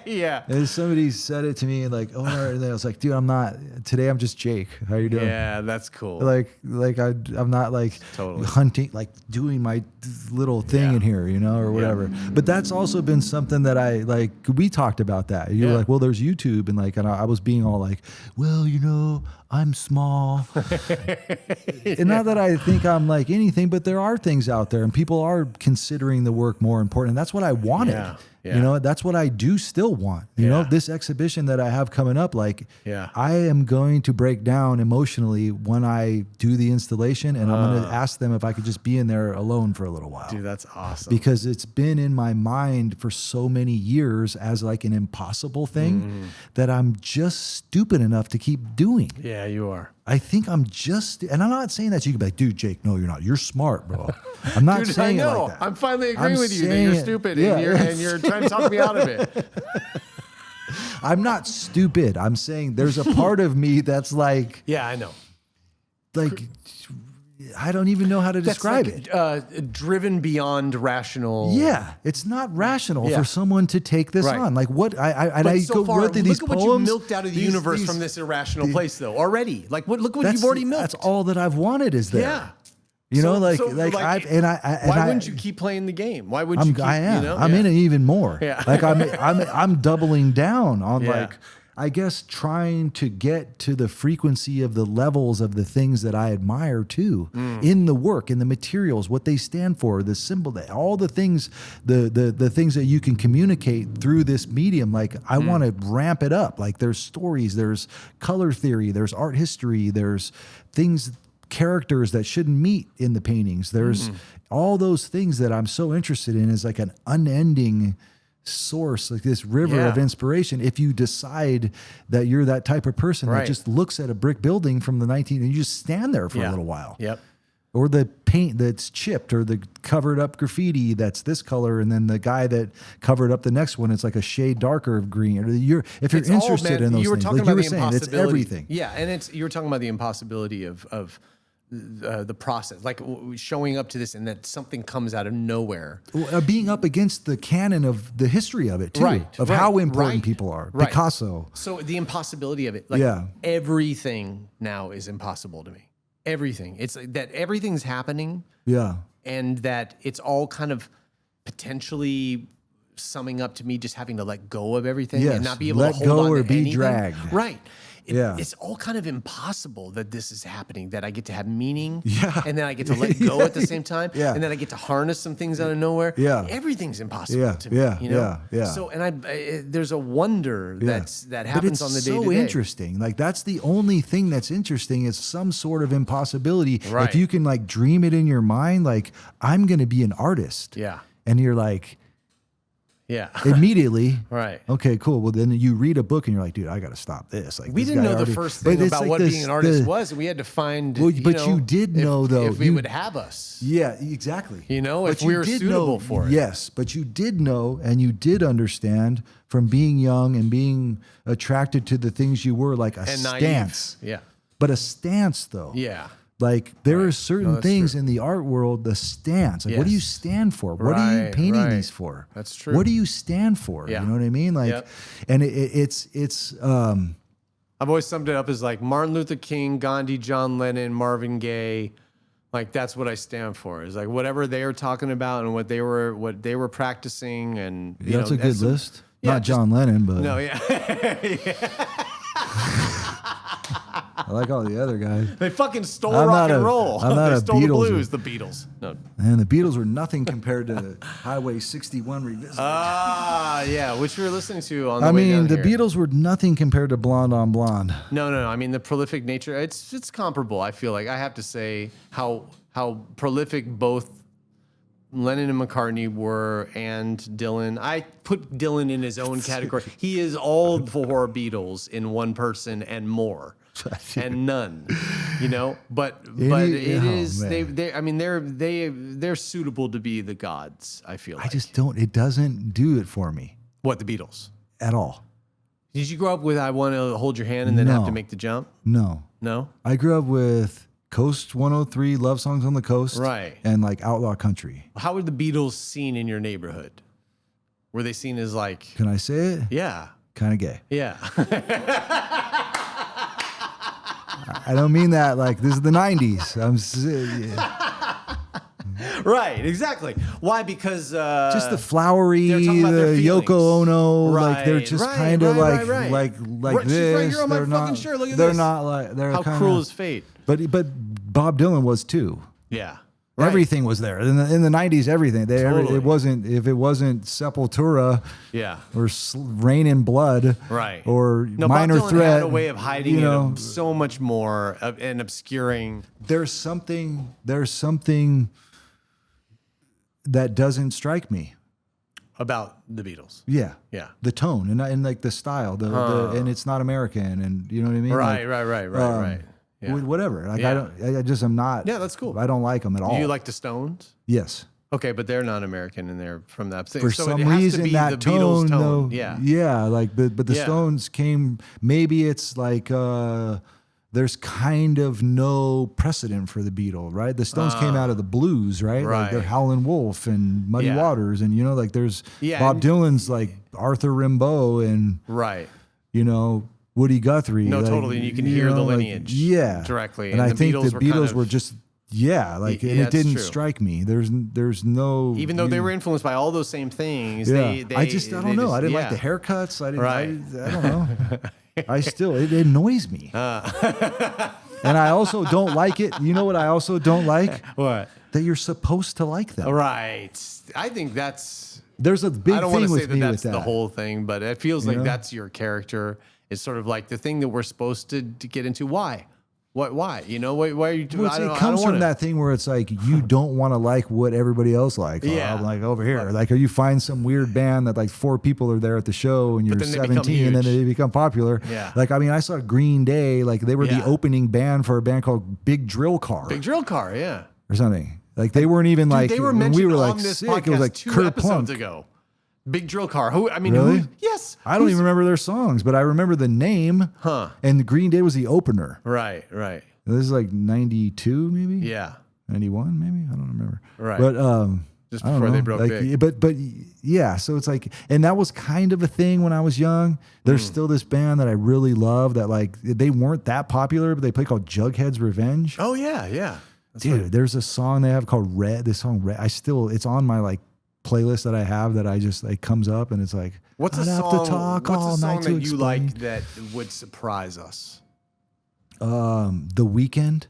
Yeah. And somebody said it to me and like, oh, and I was like, dude, I'm not, today I'm just Jake. How you doing? Yeah, that's cool. Like I'm not like Totally. hunting, like doing my little thing in here, you know, or whatever. But that's also been something that I like. We talked about that. You were like, well, there's YouTube, and like, and I was being all like, well, you know, I'm small, and not that I think I'm like anything, but there are things out there, and people are considering the work more important, and that's what I wanted. Yeah. You know, that's what I do still want. You know, this exhibition that I have coming up, like, I am going to break down emotionally when I do the installation, and I'm going to ask them if I could just be in there alone for a little while. Dude, that's awesome. Because it's been in my mind for so many years as like an impossible thing that I'm just stupid enough to keep doing. Yeah, you are. I think I'm just, and I'm not saying that you can be like, dude, Jake, no, you're not. You're smart, bro. I'm not Dude, saying I know. it like that. I'm finally agreeing I'm with you that saying you're it- stupid yeah. and you're trying to talk me out of it. I'm not stupid. I'm saying there's a part of me that's like, Yeah, I know. I don't even know how to describe it. Driven beyond rational. Yeah, it's not rational Yeah. for someone to take this Right. on. Like what But I so go far, wrote through these look at poems. what you milked out of the these- universe these- from this irrational place, though, already. Like, look what you've already milked. That's all that I've wanted is there. Yeah. You know, So, why wouldn't you keep playing the game? Why wouldn't you keep? I am. You know? I'm in it even more. Yeah. Like I'm doubling down on Yeah. like, I guess trying to get to the frequency of the levels of the things that I admire too in the work, in the materials, what they stand for, the symbol, all the things, the things that you can communicate through this medium. Like I want to ramp it up. Like there's stories, there's color theory, there's art history, there's things, characters that shouldn't meet in the paintings. There's all those things that I'm so interested in is like an unending source, like this river of inspiration. If you decide that you're that type of person that just looks at a brick building from the 19, and you just stand there for a little while. Yep. Or the paint that's chipped, or the covered up graffiti that's this color, and then the guy that covered up the next one, it's like a shade darker of green. Or if you're interested in those you were things, talking like about you were the saying, it's impossibility. everything. Yeah, and you were talking about the impossibility of the process, like showing up to this, and that something comes out of nowhere. Being up against the canon of the history of it too, of how important people are. Right. Picasso. So the impossibility of it, like everything now is impossible to me. Everything. It's like that everything's happening. Yeah. And that it's all kind of potentially summing up to me just having to let go of everything and not be able to hold go on or to be anything. dragged. Right. Yeah. It's all kind of impossible that this is happening, that I get to have meaning, Yeah. and then I get to let go at the same time, Yeah. and then I get to harness some things out of nowhere. Yeah. Everything's impossible Yeah, to me. yeah, You know? yeah. So, and there's a wonder that happens on the day to day. But it's so interesting. Like that's the only thing that's interesting is some sort of impossibility. Right. If you can like dream it in your mind, like I'm going to be an artist. Yeah. And you're like, Yeah. immediately, Right. okay, cool. Well, then you read a book and you're like, dude, I got to stop this. Like We this didn't guy know the already- first But thing it's about like what this- being an artist the- was. We had to find, Well, but you did know, though, if we you- would have us. Yeah, exactly. You know, But if we you were did suitable know, for it. Yes, but you did know and you did understand from being young and being attracted to the things you were, like a And naive. stance. Yeah. But a stance, though. Yeah. Like there are No, certain that's things true. in the art world, the stance. Like, what do you Yes. stand for? What are you Right, painting right. these for? That's true. What do you stand for? Yeah. You know what I mean? Like, Yep. and it's I've always summed it up as like Martin Luther King, Gandhi, John Lennon, Marvin Gaye. Like that's what I stand for. Is like whatever they are talking about and what they were practicing, and you that's know, a good some- list. yeah, Not just- John Lennon, but No, yeah. I like all the other guys. They fucking stole I'm rock not and a- roll. I'm not They a stole the Beatles blues. The Beatles. No. And the Beatles were nothing compared to Highway 61 Revisited. Yeah, which we were listening to on the I way mean, down the here. Beatles were nothing compared to Blonde on Blonde. No. I mean, the prolific nature. It's comparable. I feel like I have to say how prolific both Lennon and McCartney were, and Dylan. I put Dylan in his own category. He is all four Beatles in one person and more, and none. You know, but it is they. I mean, they're suitable to be the gods. I feel like. I just don't. It doesn't do it for me. What, the Beatles? At all. Did you grow up with "I Want to Hold Your Hand" and then have to make the jump? No. No. I grew up with Coast 103, Love Songs on the Coast, right, and like outlaw country. How were the Beatles seen in your neighborhood? Were they seen as like? Can I say it? Yeah. Kind of gay. Yeah. I don't mean that like this is the 90s. Right, exactly. Why? Because just the flowery, the Yoko Ono, right, like they're just kind of like this. Right, you're on they're my not, fucking shirt. Look at they're this. not like they're how kinda, cruel is fate. But Bob Dylan was too. Yeah. Right. Everything was there in the 90s. Everything Totally. It wasn't if it wasn't Sepultura, or Rain in Blood, right, or Minor Bob Dylan Threat. had a way of hiding it so much more and obscuring. There's something that doesn't strike me about the Beatles. Yeah, yeah, the tone and like the style, and it's not American, and you know what I mean. Right. Yeah. Whatever. Like I'm not. Yeah, that's cool. I don't like them at all. Do you like the Stones? Yes. Okay, but they're not American, and they're from that. For some reason, that tone, though, yeah. Like, but the Stones came. Maybe it's like there's kind of no precedent for the Beatles, right? The Stones came out of the blues, right? Like they're Howlin' Wolf and Muddy Waters, and like there's Bob Dylan's like Arthur Rimbaud and Woody Guthrie. No, totally. And you can hear the lineage directly. And I think the Beatles were just, and it didn't strike me. There's no... Even though they were influenced by all those same things, I don't know. I didn't like the haircuts. I don't know. It annoys me. And I also don't like it. You know what I also don't like? What? That you're supposed to like them. Right. I think that's... There's a big thing with me with that. The whole thing, but it feels like that's your character. It's sort of like the thing that we're supposed to get into. Why? What? Why? Why are you doing? It comes from that thing where it's like you don't want to like what everybody else likes. Yeah. I'm like over here. Like, or you find some weird band that like 4 people are there at the show and you're 17 and then they become popular. Yeah. Like, I mean, I saw Green Day. Like, they were the opening band for a band called Big Drill Car. Big Drill Car, yeah. Or something. Like, they weren't even like. They were when mentioned we were on like this sick. podcast It was like 2 Kurt episodes Plunk. ago. Big Drill Car. Who? I mean, really? Yes. I don't even remember their songs, but I remember the name. Huh. And Green Day was the opener. Right. This is like 92, maybe? Yeah. 91, maybe? I don't remember. Right. But just before they broke big. But yeah, so it's like, and that was kind of a thing when I was young. There's still this band that I really love that like, they weren't that popular, but they play called Jughead's Revenge. Oh, yeah. Dude, there's a song they have called Red. This song, Red, it's on my like playlist that I have that I just, it comes up and it's like, what's a song that you like that would surprise us? The Weeknd.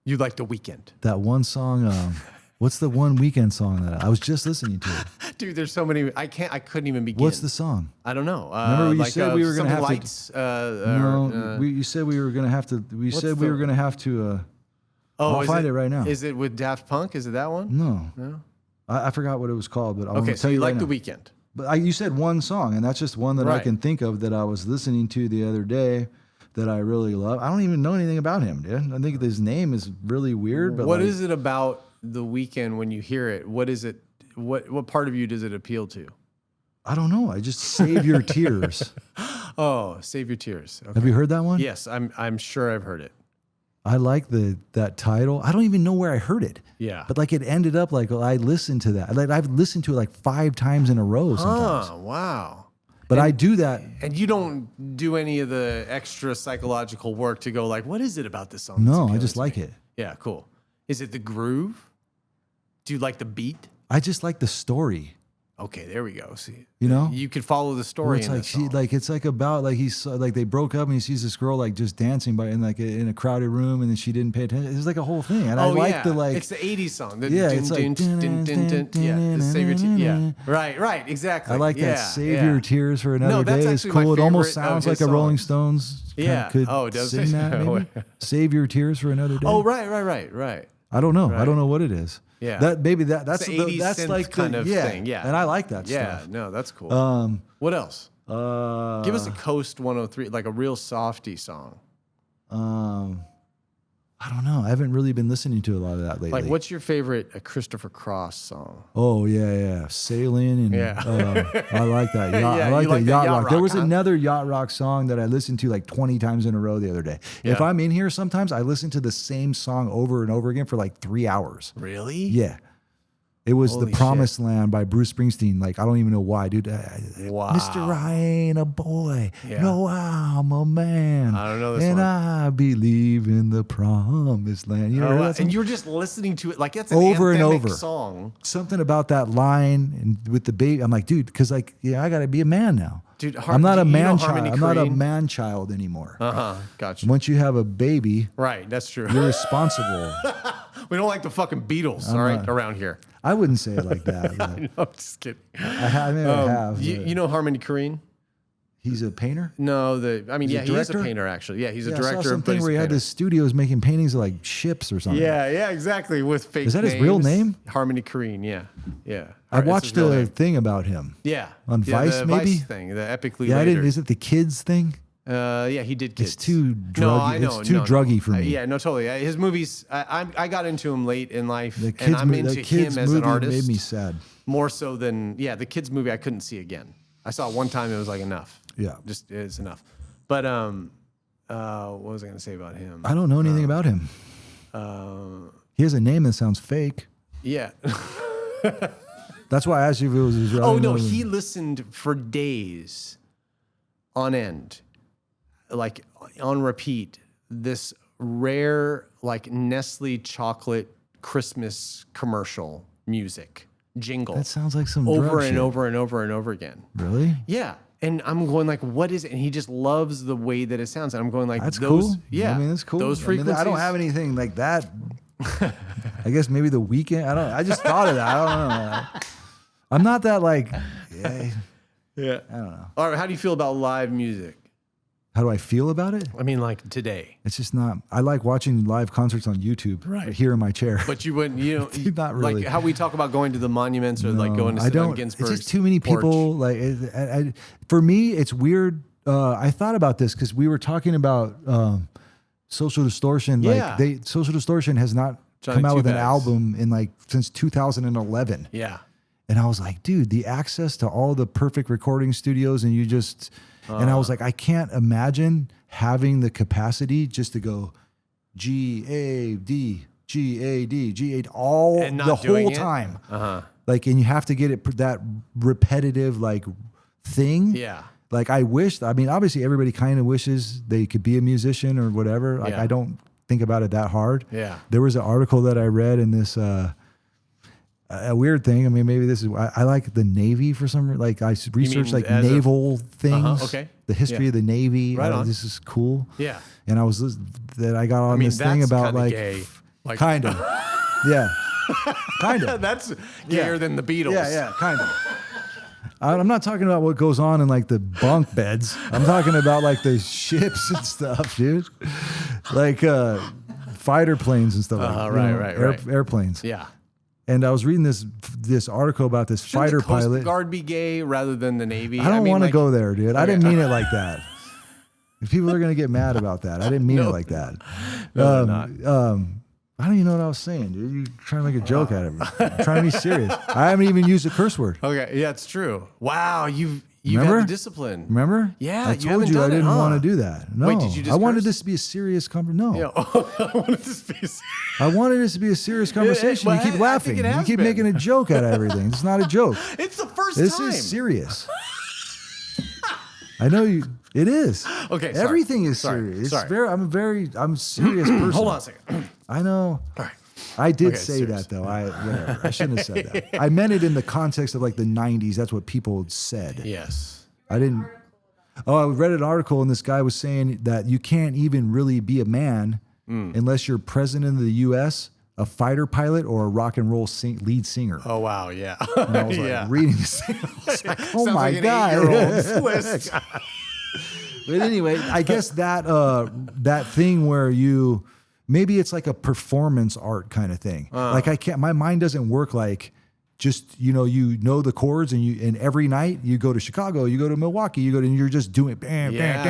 You like The Weeknd? That one song, what's the one Weeknd song that I was just listening to? Dude, there's so many. I couldn't even begin. What's the song? I don't know. Remember you said we were going to have lights, to. You said we were going to have to. We said we were going to have to. I'll find it right now. Is it with Daft Punk? Is it that one? No. I forgot what it was called, but I'll tell you. So you like right The now. Weeknd? But you said one song, and that's just one that I can think of that I was listening to the other day that I really love. I don't even know anything about him, dude. I think his name is really weird. But what is it about The Weeknd when you hear it? What is it? What part of you does it appeal to? I don't know. I just Save Your Tears. Oh, Save Your Tears. Okay. Have you heard that one? Yes, I'm sure I've heard it. I like that title. I don't even know where I heard it. Yeah. But like it ended up like I listened to that. Like I've listened to it like 5 times in a row sometimes. Oh, wow. But I do that. And you don't do any of the extra psychological work to go like, what is it about this song? No, I just like it. Yeah, cool. Is it the groove? Do you like the beat? I just like the story. Okay, there we go. See, you could follow the story. It's like it's like about like he's like they broke up and he sees this girl like just dancing in a crowded room and then she didn't pay attention. It's like a whole thing, and I like the like. It's the '80s song. It's like Right, exactly. I like that. Save Your Tears for Another Day is cool. It almost sounds like a Rolling Stones. Could does sing that maybe? Save Your Tears for Another Day. Oh, right. I don't know. I don't know what it is. Yeah. That's It's the 80s that's synth like kind of thing. Yeah. And I like that Yeah, stuff. no, that's cool. What else? Give us a Coast 103, like a real softy song. I don't know. I haven't really been listening to a lot of that lately. Like, what's your favorite Christopher Cross song? Oh yeah, Sailing and I like that. I like that yacht rock. There was another yacht rock song that I listened to like 20 times in a row the other day. Yeah. If I'm in here, sometimes I listen to the same song over and over again for like 3 hours. Really? Yeah. It was Holy The Promised Land by Bruce Springsteen. Like, I don't even know why, dude. Wow. Mr. I ain't a boy. Yeah. No, I'm a man. I don't know this and one. I believe in the promised land. You know and you're just listening to it like that's an over and anthemic over song. Something about that line and with the baby. I'm like, dude, because like, yeah, I got to be a man now. Dude, I'm not a man child. I'm not a man child anymore. Gotcha. Once you have a baby, right, that's true. you're responsible. We don't like the fucking Beatles, all right, around here. I wouldn't say it like that. No, I'm just kidding. I have. You know Harmony Korine? He's a painter? No, he is a painter actually. Yeah, he's a director. I saw something where he had the studios making paintings of like ships or something. Yeah, exactly. With fake Is that names. his real name? Harmony Korine, yeah. I watched a thing about him. Yeah. On Vice, the maybe? Vice thing, the Epically Yeah, Later. is it the kids thing? Yeah, he did Kids. It's too druggy. No, I know. It's too druggy for me. Yeah, no, totally. His movies, I got into him late in life, The and I'm into kids him as an movie artist. made me sad. More so than, the kids movie I couldn't see again. I saw it one time, it was like enough. Yeah. Just, it's enough. But what was I going to say about him? I don't know anything about him. He has a name that sounds fake. Yeah. That's why I asked you if it was Israeli. Oh, no, he listened for days on end, like on repeat, this rare, like Nestle chocolate Christmas commercial music jingle. That sounds like some over drug and shit. over and over and over again. Really? Yeah. And I'm going like, what is it? And he just loves the way that it sounds. And I'm going like, That's those, cool. Yeah. I mean, that's cool. Those frequencies. I don't have anything like that. I guess maybe The Weeknd. I just thought of that. I don't know. I'm not that like, yeah. Yeah. I don't know. All right. How do you feel about live music? How do I feel about it? I mean, like today. It's just not. I like watching live concerts on YouTube, right here in my chair. But you wouldn't, not really. Like how we talk about going to the monuments or like going to sit on Ginsburg's It's just too many people. porch. Like, for me, it's weird. I thought about this because we were talking about Social Distortion. Yeah. Like Social Distortion has not Johnny come out Two with an Bags. album in like since 2011. Yeah. And I was like, dude, the access to all the perfect recording studios, and you just, and I was like, I can't imagine having the capacity just to go G-A-D, G-A-D, G-A-D, all And not the doing whole it? time. Uh-huh. Like, and you have to get it that repetitive like thing. Yeah. Like I wish, I mean, obviously everybody kind of wishes they could be a musician or whatever. Like Yeah. I don't think about it that hard. Yeah. There was an article that I read in this, a weird thing. I mean, maybe this is, I like the Navy for some reason. Like I researched like as a- naval things, okay. the history Yeah. of the Navy. Right on. This is cool. Yeah. And I I got on this thing that's about kinda like, gay. Like kind of, yeah, kind of. That's gayer than the Beatles. Yeah, kind of. I'm not talking about what goes on in like the bunk beds. I'm talking about like the ships and stuff, dude. Like fighter planes and stuff. Right. Airplanes. Yeah. And I was reading this article about this Shouldn't fighter the Coast pilot. Guard be gay rather than the Navy? I don't want to like, go there, dude. I Okay. didn't mean it like that. If people are gonna get mad about that, I didn't mean it like that. No, they're not. I don't even know what I was saying, dude. You're trying to make a joke out of me. I'm trying to be serious. I haven't even used a curse word. Okay, yeah, it's true. Wow, you've Remember? had the discipline. Remember? Yeah, I you told haven't you I done it, didn't huh? want to do that. No, Wait, did you just I wanted curse? this to be a serious conversation. No, Yeah, I wanted this to be. I wanted this to be a serious conversation. well, You keep I think laughing. it You has keep been. making a joke out of everything. It's not a joke. It's the first This time. is serious. I know you. It is. Okay, sorry. Everything is Sorry, serious. sorry. I'm a serious person. Hold on a second. I know. All right. I did Okay, say serious. that though. Whatever. I shouldn't have said that. I meant it in the context of like the 90s. That's what people said. Yes. I didn't. Oh, I read an article and this guy was saying that you can't even really be a man unless you're president of the U.S., a fighter pilot, or a rock and roll lead singer. Oh wow, yeah. And I was like yeah. reading this thing. I was like, oh Sounds my like an God. 8-year-old's list. But anyway, I guess that that thing where you maybe it's like a performance art kind of thing. Like my mind doesn't work like just, you know the chords and every night you go to Chicago, you go to Milwaukee, and you're just doing bam, bam,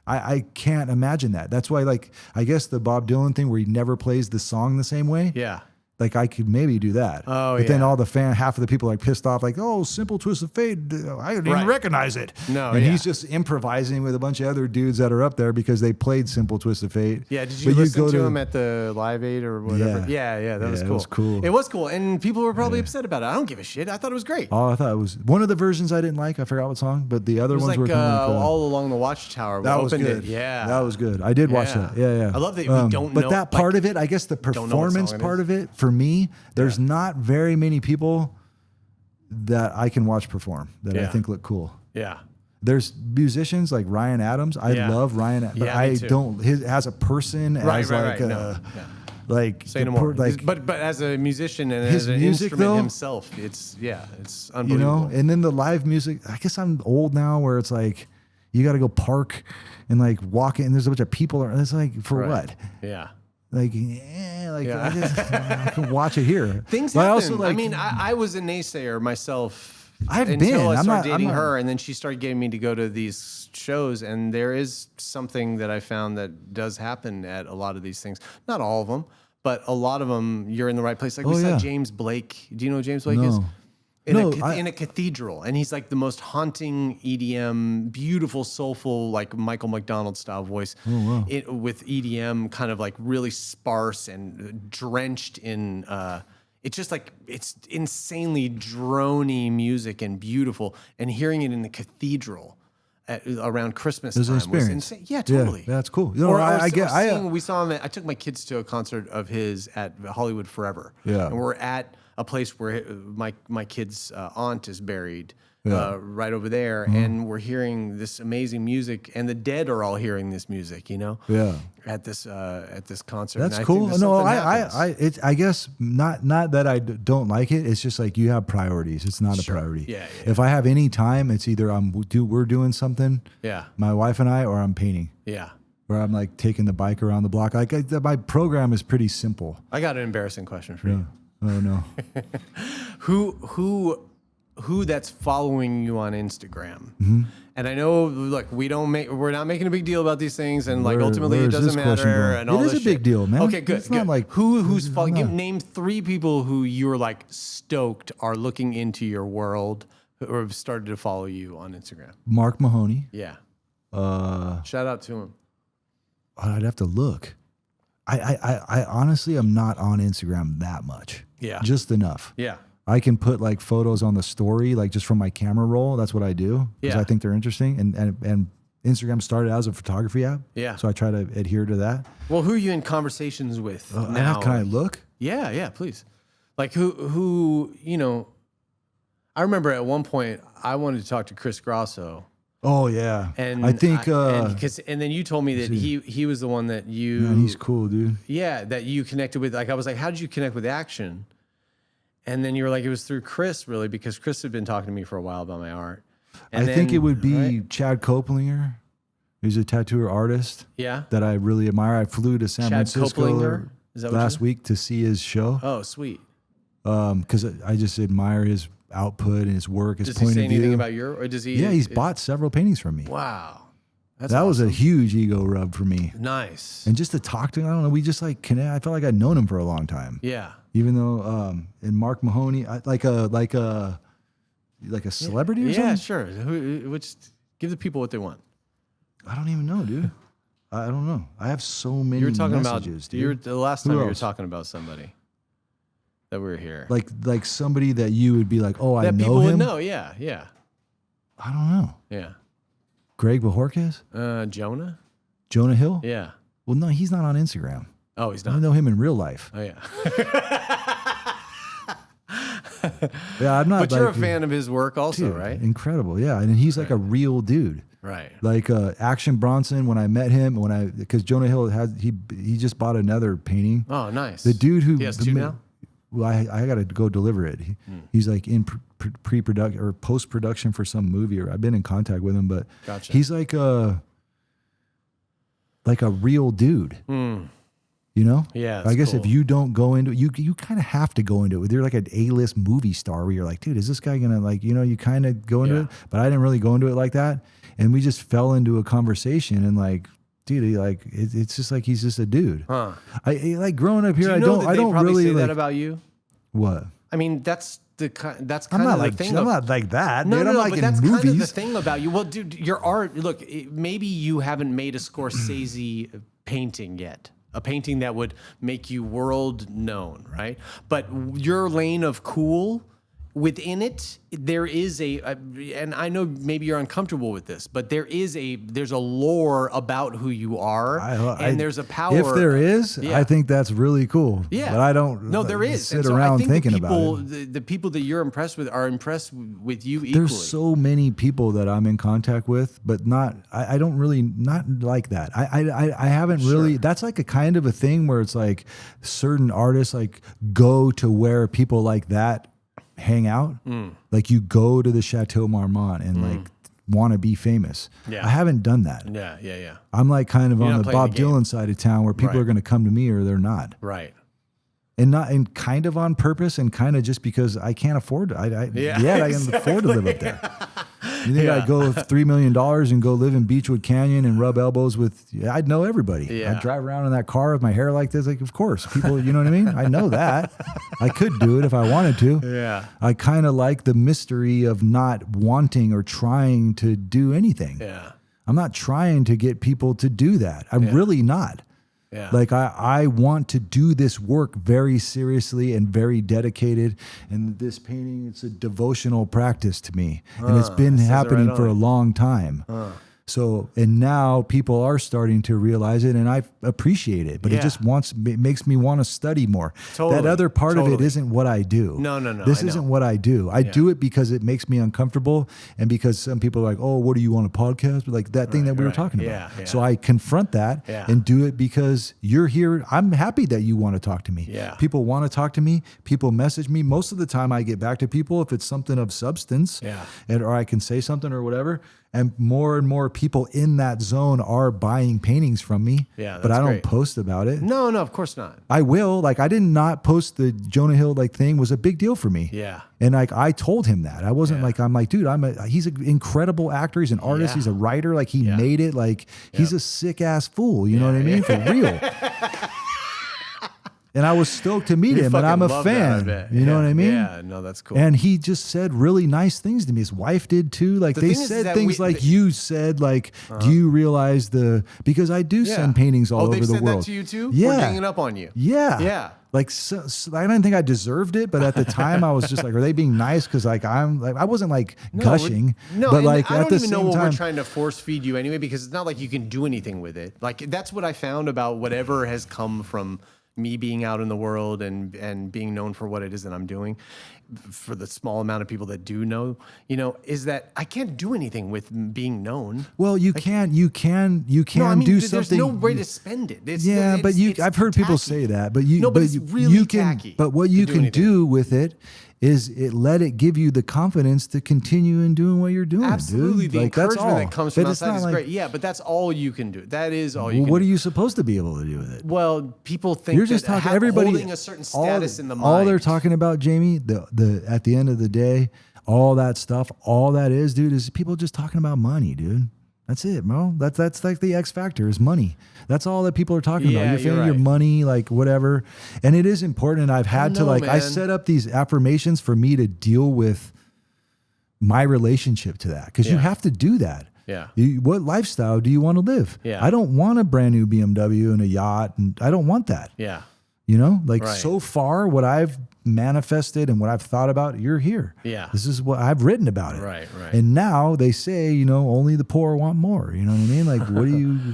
I can't imagine that. That's why, like, I guess the Bob Dylan thing where he never plays the song the same way. Yeah. Like I could maybe do that. But then all the half of the people are pissed off, like, oh, Simple Twist of Fate, I didn't even recognize it. No, and he's just improvising with a bunch of other dudes that are up there because they played Simple Twist of Fate. Yeah, did you listen to him at the Live Aid or whatever? Yeah, that was cool. It was cool, and people were probably upset about it. I don't give a shit. I thought it was great. Oh, I thought it was one of the versions I didn't like. I forgot what song, but the other ones were kind of like, All Along the Watchtower. That was good. That was good. I did watch that. Yeah. I love that we don't know. But that part of it, I guess the performance part of it, for me, there's not very many people that I can watch perform that I think look cool. Yeah. There's musicians like Ryan Adams. I love Ryan, but I don't. As a person, like say no more. Like, but as a musician and as an instrument himself, it's unbelievable. You know, and then the live music. I guess I'm old now, where it's like you got to go park and like walk in. There's a bunch of people. It's like for what? Yeah. I can watch it here. Things happen. I was a naysayer myself. I started dating her, and then she started getting me to go to these shows. And there is something that I found that does happen at a lot of these things. Not all of them, but a lot of them. You're in the right place. Like we saw James Blake. Do you know who James Blake is? In a cathedral, and he's like the most haunting EDM, beautiful, soulful, like Michael McDonald style voice, with EDM kind of like really sparse and drenched in. It's just like it's insanely drony music and beautiful, and hearing it in the cathedral around Christmas time was insane. Yeah, totally. Yeah, that's cool. We saw him. I took my kids to a concert of his at Hollywood Forever. Yeah, and we're at a place where my kid's aunt is buried right over there, and we're hearing this amazing music, and the dead are all hearing this music, at this concert. That's cool. No, I guess not that I don't like it. It's just like you have priorities. It's not a priority. Yeah. If I have any time, it's either we're doing something, my wife and I, or I'm painting. Yeah. Where I'm like taking the bike around the block. Like my program is pretty simple. I got an embarrassing question for you. Oh no. Who that's following you on Instagram? And I know, look, we're not making a big deal about these things, and like ultimately it doesn't matter. And all it is a big deal, man. Okay, good. It's not like who's following. Name 3 people who you're like stoked are looking into your world or have started to follow you on Instagram. Mark Mahoney. Yeah. Shout out to him. I'd have to look. I honestly am not on Instagram that much. Yeah. Just enough. Yeah. I can put like photos on the story, like just from my camera roll. That's what I do because I think they're interesting. And Instagram started out as a photography app. Yeah. So I try to adhere to that. Well, who are you in conversations with now? Can I look? Yeah, please. Like who, I remember at one point I wanted to talk to Chris Grosso. Oh yeah, and I think and then you told me that he was the one that you. Man, he's cool, dude. Yeah, that you connected with. Like I was like, how did you connect with Action? And then you were like, it was through Chris, really, because Chris had been talking to me for a while about my art. And I think it would be Chad Coplinger. He's a tattooer artist. Yeah, that I really admire. I flew to San Francisco last week to see his show. Oh, sweet. Because I just admire his output and his work, his point of view. Does he say anything about or does he? Yeah, he's bought several paintings from me. Wow. That awesome. Was a huge ego rub for me. Nice. And just to talk to him, I don't know, we just like connect. I felt like I'd known him for a long time. Yeah. Even though, and Mark Mahoney, like a celebrity or something? Yeah, sure. Which give the people what they want. I don't even know, dude. I don't know. I have so many messages, dude. The last time you were talking about somebody that we were here. Like somebody that you would be like, oh, I know him. That people would know, yeah. I don't know. Yeah. Greg Bajorquez? Jonah? Jonah Hill? Yeah. Well, no, he's not on Instagram. Oh, he's not? I know him in real life. Oh, yeah. Yeah, I'm not. But you're a fan of his work also, right? Incredible, yeah. And he's like a real dude. Right. Like Action Bronson, when I met him, because Jonah Hill he just bought another painting. Oh, nice. The dude who... He has 2 now? Well, I got to go deliver it. He's like in pre-production or post-production for some movie, or I've been in contact with him, but gotcha. He's like like a real dude. You know? Yeah. I guess cool. if you don't go into it, you kind of have to go into it. You're like an A-list movie star where you're like, dude, is this guy going to like, you know, you kind of go into it, but I didn't really go into it like that. And we just fell into a conversation and like, dude, like it's just like, he's just a dude. Huh. I like growing up here. Do you know I don't probably really say like, that about you. What? I mean, that's kind I'm of not the like, thing. I'm not like that. No, dude. no, I'm no, like but in that's movies. kind of the thing about you. Well, dude, your art, look, maybe you haven't made a Scorsese painting yet. A painting that would make you world known, right? But your lane of cool, within it, there is and I know maybe you're uncomfortable with this, but there's a lore about who you are, and there's a power. If there is, I think that's really cool. Yeah, but I don't. No, there is. Sit around I think thinking about it. The people that you're impressed with are impressed with you equally. There's so many people that I'm in contact with, but not. I don't really not like that. I haven't really. That's like a kind of a thing where it's like certain artists like go to where people like that hang out. Like you go to the Chateau Marmont and like want to be famous. I haven't done that. Yeah. I'm like kind of You're on not the playing Bob the game. Dylan side of town where people are going to come to me or they're not. Right. And kind of on purpose and kind of just because I can't afford to. I can afford to live up there. You think I'd go with $3 million and go live in Beechwood Canyon and rub elbows with, I'd know everybody. Yeah. I'd drive around in that car with my hair like this. Like, of course, people, you know what I mean? I know that. I could do it if I wanted to. Yeah. I kind of like the mystery of not wanting or trying to do anything. Yeah. I'm not trying to get people to do that. I'm really not. Yeah. Like I want to do this work very seriously and very dedicated. And this painting, it's a devotional practice to me. And it's been happening for a long time. So, and now people are starting to realize it and I appreciate it, but it just makes me want to study more. That other part of it isn't what I do. No. This isn't what I do. I do it because it makes me uncomfortable and because some people are like, oh, what do you want a podcast? Like that thing that we were talking about. Yeah. So I confront that and do it because you're here. I'm happy that you want to talk to me. Yeah. People want to talk to me. People message me. Most of the time I get back to people if it's something of substance or I can say something or whatever. And more people in that zone are buying paintings from me. Yeah, but I don't post about it. No, of course not. I will. Like I did not post the Jonah Hill like thing was a big deal for me. Yeah. And like I told him that. I wasn't like I'm like, dude, he's an incredible actor. He's an artist. He's a writer. Like he made it. Like he's a sick ass fool. You know what I mean? For real. And I was stoked to meet him, and I'm a fan. You know what I mean? Yeah, no, that's cool. And he just said really nice things to me. His wife did too. Like they said things like you said, like, do you realize because I do send paintings all over the world. Oh, they said that to you too? Yeah. We're ganging up on you. Yeah. Yeah. Like so I didn't think I deserved it, but at the time I was just like, are they being nice? Because like I wasn't like gushing. No, but like I at don't the even know same what time, we're trying to force feed you anyway, because it's not like you can do anything with it. Like that's what I found about whatever has come from me being out in the world and being known for what it is that I'm doing, for the small amount of people that do know, is that I can't do anything with being known. Well, you can do something. There's no way to spend it. I've heard people say that, but it's really tacky. But what you can do with it is let it give you the confidence to continue in doing what you're doing. Absolutely, dude. the like, encouragement that comes from outside is like, great. Yeah, but that's all you can do. That is all you can do. What are you supposed to be able to do with it? Well, people think you're just talking. Everybody holding a certain status in the mind. All they're talking about, Jaymee, at the end of the day, all that stuff, all that is, dude, is people just talking about money, dude. That's it, bro. That's like the X factor is money. That's all that people are talking about. You're feeling your money, like whatever. And it is important. And I've had to I set up these affirmations for me to deal with my relationship to that. Because you have to do that. Yeah. What lifestyle do you want to live? Yeah. I don't want a brand new BMW and a yacht. And I don't want that. Yeah. So far what I've manifested and what I've thought about, you're here. Yeah. This is what I've written about it. Right. And now they say, only the poor want more. You know what I mean? Like,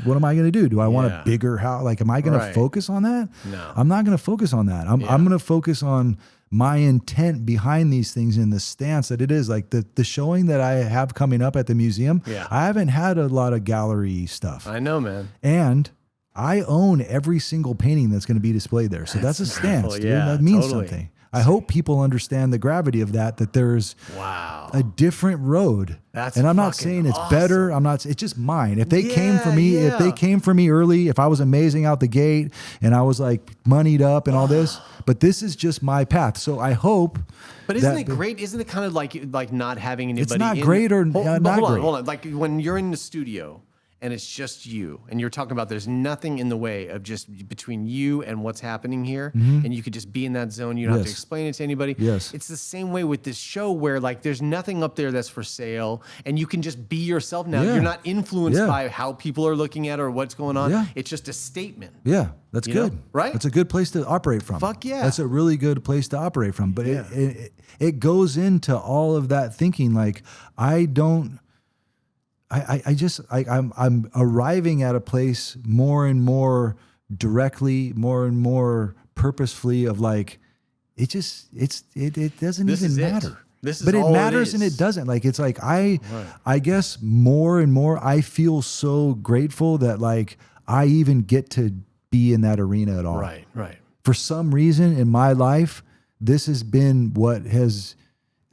what am I going to do? Do I want a bigger house? Like, am I going to focus on that? No. I'm I'm not going to focus on that. I'm going to focus on my intent behind these things and the stance that it is. Like the showing that I have coming up at the museum, I haven't had a lot of gallery stuff. I know, man. And I own every single painting that's going to be displayed there. So that's a stance, dude. That means something. I hope people understand the gravity of that there's a different road. And I'm not saying it's better. It's just mine. If they came for me, if they came for me early, if I was amazing out the gate and I was like moneyed up and all this, but this is just my path. So I hope. But isn't it great? Isn't it kind of like not having anybody? It's not great or not great. Hold on. Like when you're in the studio and it's just you, and you're talking about there's nothing in the way of just between you and what's happening here, and you could just be in that zone. You don't have to explain it to anybody. Yes. It's the same way with this show where like there's nothing up there that's for sale, and you can just be yourself now. You're not influenced by how people are looking at it or what's going on. Yeah. It's just a statement. Yeah, that's good. Right? That's a good place to operate from. Fuck yeah. That's a really good place to operate from. But it goes into all of that thinking. Like I'm arriving at a place more and more directly, more and more purposefully of like, it doesn't even matter. But it matters and it doesn't. Like, it's like, I guess more and more I feel so grateful that like I even get to be in that arena at all. Right. For some reason in my life, this has been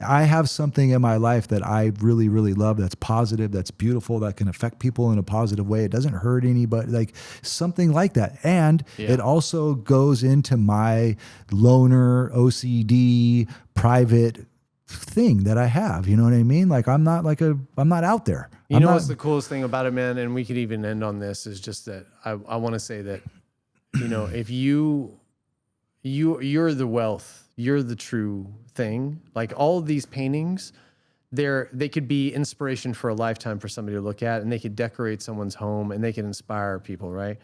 I have something in my life that I really, really love that's positive, that's beautiful, that can affect people in a positive way. It doesn't hurt anybody, like something like that. And it also goes into my loner, OCD, private thing that I have. You know what I mean? Like I'm not out there. You know what's the coolest thing about it, man? And we could even end on this is just that I want to say that, you know, if you're the wealth, you're the true thing. Like all of these paintings, they could be inspiration for a lifetime for somebody to look at, and they could decorate someone's home and they can inspire people, right?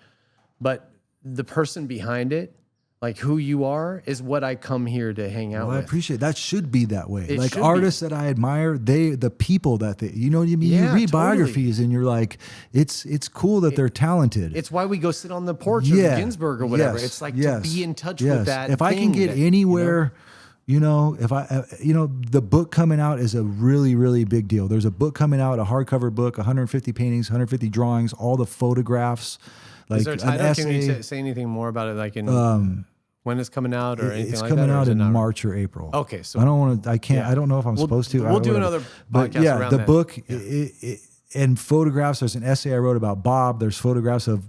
But the person behind it, like who you are, is what I come here to hang out with. I appreciate that. Should be that way. Like artists that I admire, the people that you know what I mean? Yeah, you read biographies and you're like, it's cool that they're talented. It's why we go sit on the porch of Ginsberg or whatever. It's like to be in touch with that. If I can get anywhere, you know, the book coming out is a really, really big deal. There's a book coming out, a hardcover book, 150 paintings, 150 drawings, all the photographs. Like, is there a title? Can you say anything more about it? Like when it's coming out or anything like that? It's coming out in March or April. Okay, so I don't want to. I can't. I don't know if I'm supposed to. We'll do another podcast around the book and photographs. There's an essay I wrote about Bob. There's photographs of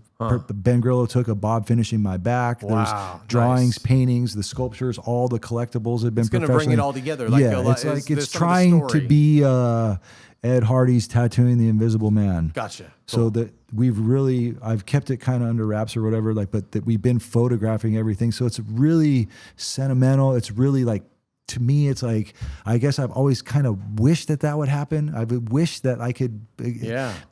Ben Grillo took of Bob finishing my back. There's drawings, paintings, the sculptures, all the collectibles have been. It's going to bring it all together. Like it's trying to be Ed Hardy's Tattooing the Invisible Man. Gotcha. Cool. So that I've kept it kind of under wraps or whatever, like, but that we've been photographing everything. So it's really sentimental. It's really like, to me, it's like, I guess I've always kind of wished that would happen. I've wished that I could,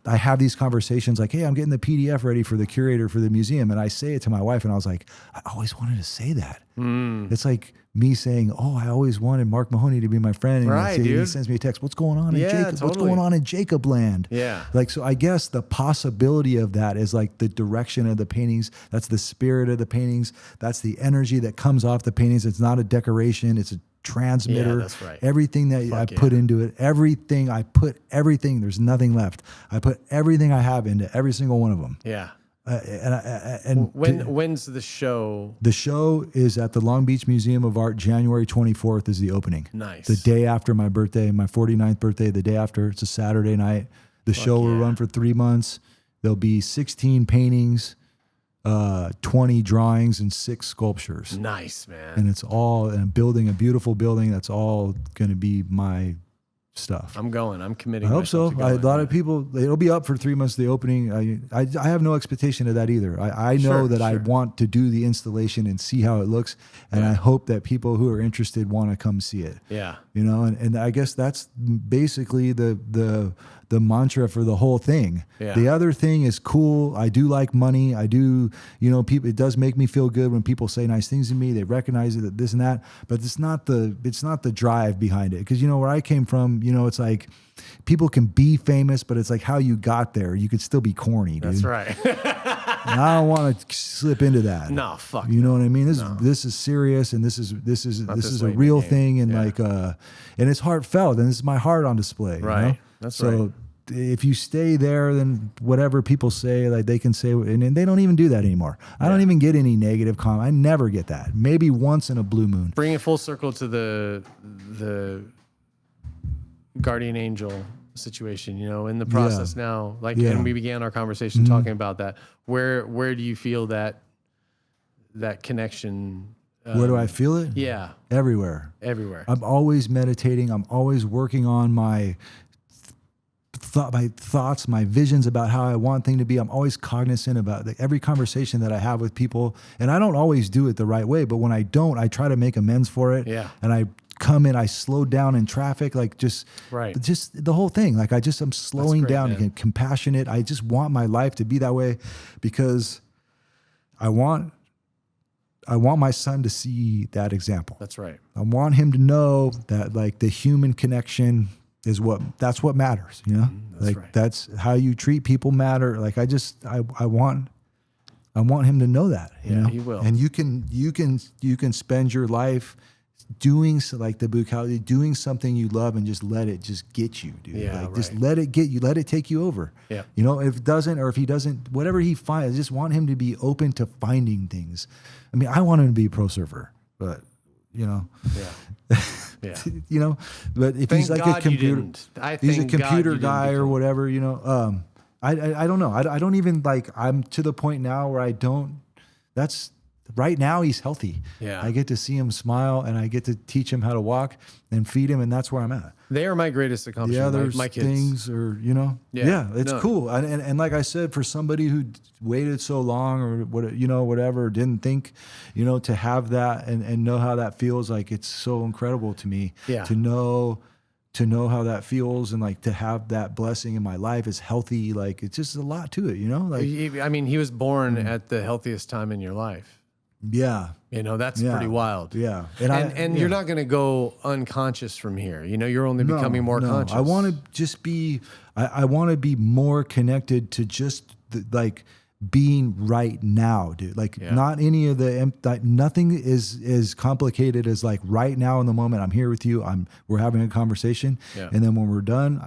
I have these conversations like, hey, I'm getting the PDF ready for the curator for the museum. And I say it to my wife and I was like, I always wanted to say that. It's like me saying, oh, I always wanted Mark Mahoney to be my friend. And he sends me a text, what's going on in Jacob? Totally. What's going on in Jacob land? Yeah. Like, so I guess the possibility of that is like the direction of the paintings. That's the spirit of the paintings. That's the energy that comes off the paintings. It's not a decoration. It's a transmitter. Yeah, that's right. Everything that I put into it, everything, there's nothing left. I put everything I have into every single one of them. Yeah. And when's the show? The show is at the Long Beach Museum of Art. January 24th is the opening. Nice. The day after my birthday, my 49th birthday, the day after. It's a Saturday night. The show will run for 3 months. There'll be 16 paintings, 20 drawings, and 6 sculptures. Nice, man. And it's all a beautiful building. That's all going to be my stuff. I'm committing. I hope so. A lot of people, it'll be up for 3 months, the opening. I have no expectation of that either. I know that I want to do the installation and see how it looks. And I hope that people who are interested want to come see it. Yeah. You know, and I guess that's basically the mantra for the whole thing. Yeah. The other thing is cool. I do like money. I do, people, it does make me feel good when people say nice things to me. They recognize it, that this and that, but it's not the drive behind it. Cause where I came from, it's like people can be famous, but it's like how you got there. You could still be corny, dude. That's right. And I don't want to slip into that. No, fuck. You know what I mean? This is serious, and this is a real thing, and and it's heartfelt, and this is my heart on display. Right. You know? That's right. if you stay there, then whatever people say, like they can say, and they don't even do that anymore. I don't even get any negative comment. I never get that. Maybe once in a blue moon. Bring it full circle to the guardian angel situation, in the process now, like, and we began our conversation talking about that. Where do you feel that connection? Where do I feel it? Yeah. Everywhere. I'm always meditating. I'm always working on my thoughts, my visions about how I want things to be. I'm always cognizant about every conversation that I have with people. And I don't always do it the right way, but when I don't, I try to make amends for it. Yeah. And I come in, I slow down in traffic, like just the whole thing. Like I'm slowing down and compassionate. I just want my life to be that way because I want my son to see that example. That's right. I want him to know that like the human connection that's what matters, That's how you treat people matter. Like I want him to know that, you know. He will. And you can spend your life doing like the Buddha, doing something you love and just let it just get you, dude. Just let it get you, let it take you over. Yeah. If it doesn't, or if he doesn't, whatever he finds, I just want him to be open to finding things. I mean, I want him to be a pro surfer, but but if he's like a computer, he's a computer guy or whatever, I don't know. I don't even like, I'm to the point now where right now he's healthy. Yeah. I get to see him smile and I get to teach him how to walk and feed him. And that's where I'm at. They are my greatest accomplishment. The other my kids. Things are, it's cool. And like I said, for somebody who waited so long or whatever, didn't think, to have that and know how that feels, like it's so incredible to me to know how that feels and like to have that blessing in my life is healthy. Like it's just a lot to it, like, he was born at the healthiest time in your life. Yeah. That's pretty wild. Yeah. And you're not going to go unconscious from here. You're only becoming more conscious. I want to just be, I want to be more connected to just being right now, dude. Like not any of nothing is as complicated as like right now in the moment. I'm here with you. We're having a conversation. Yeah. And then when we're done,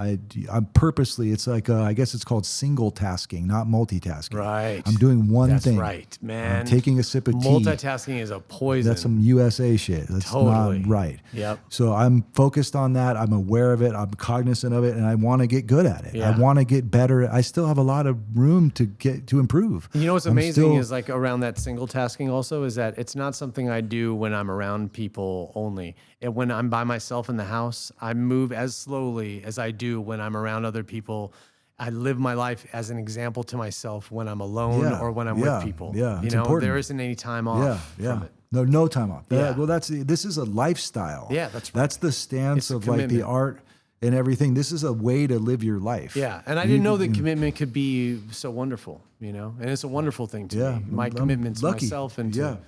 I'm purposely, it's like, I guess it's called single tasking, not multitasking. Right. I'm doing one thing. That's right, man. I'm taking a sip of tea. Multitasking is a poison. That's some USA shit. That's not right. Yep. So I'm focused on that. I'm aware of it. I'm cognizant of it. And I want to get good at it. Yeah. I want to get better. I still have a lot of room to improve. What's amazing is like around that single tasking also is that it's not something I do when I'm around people only. And when I'm by myself in the house, I move as slowly as I do when I'm around other people. I live my life as an example to myself when I'm alone or when I'm with people. Yeah, it's important. There isn't any time off from it. No time off. Yeah. Well, this is a lifestyle. Yeah, that's right. That's the stance of like the art and everything. This is a way to live your life. Yeah, and I didn't know that commitment could be so wonderful, and it's a wonderful thing to me. My commitment to myself and to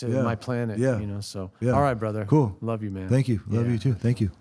my planet, So, all right, brother. Cool. Love you, man. Thank you. Love you too. Thank you.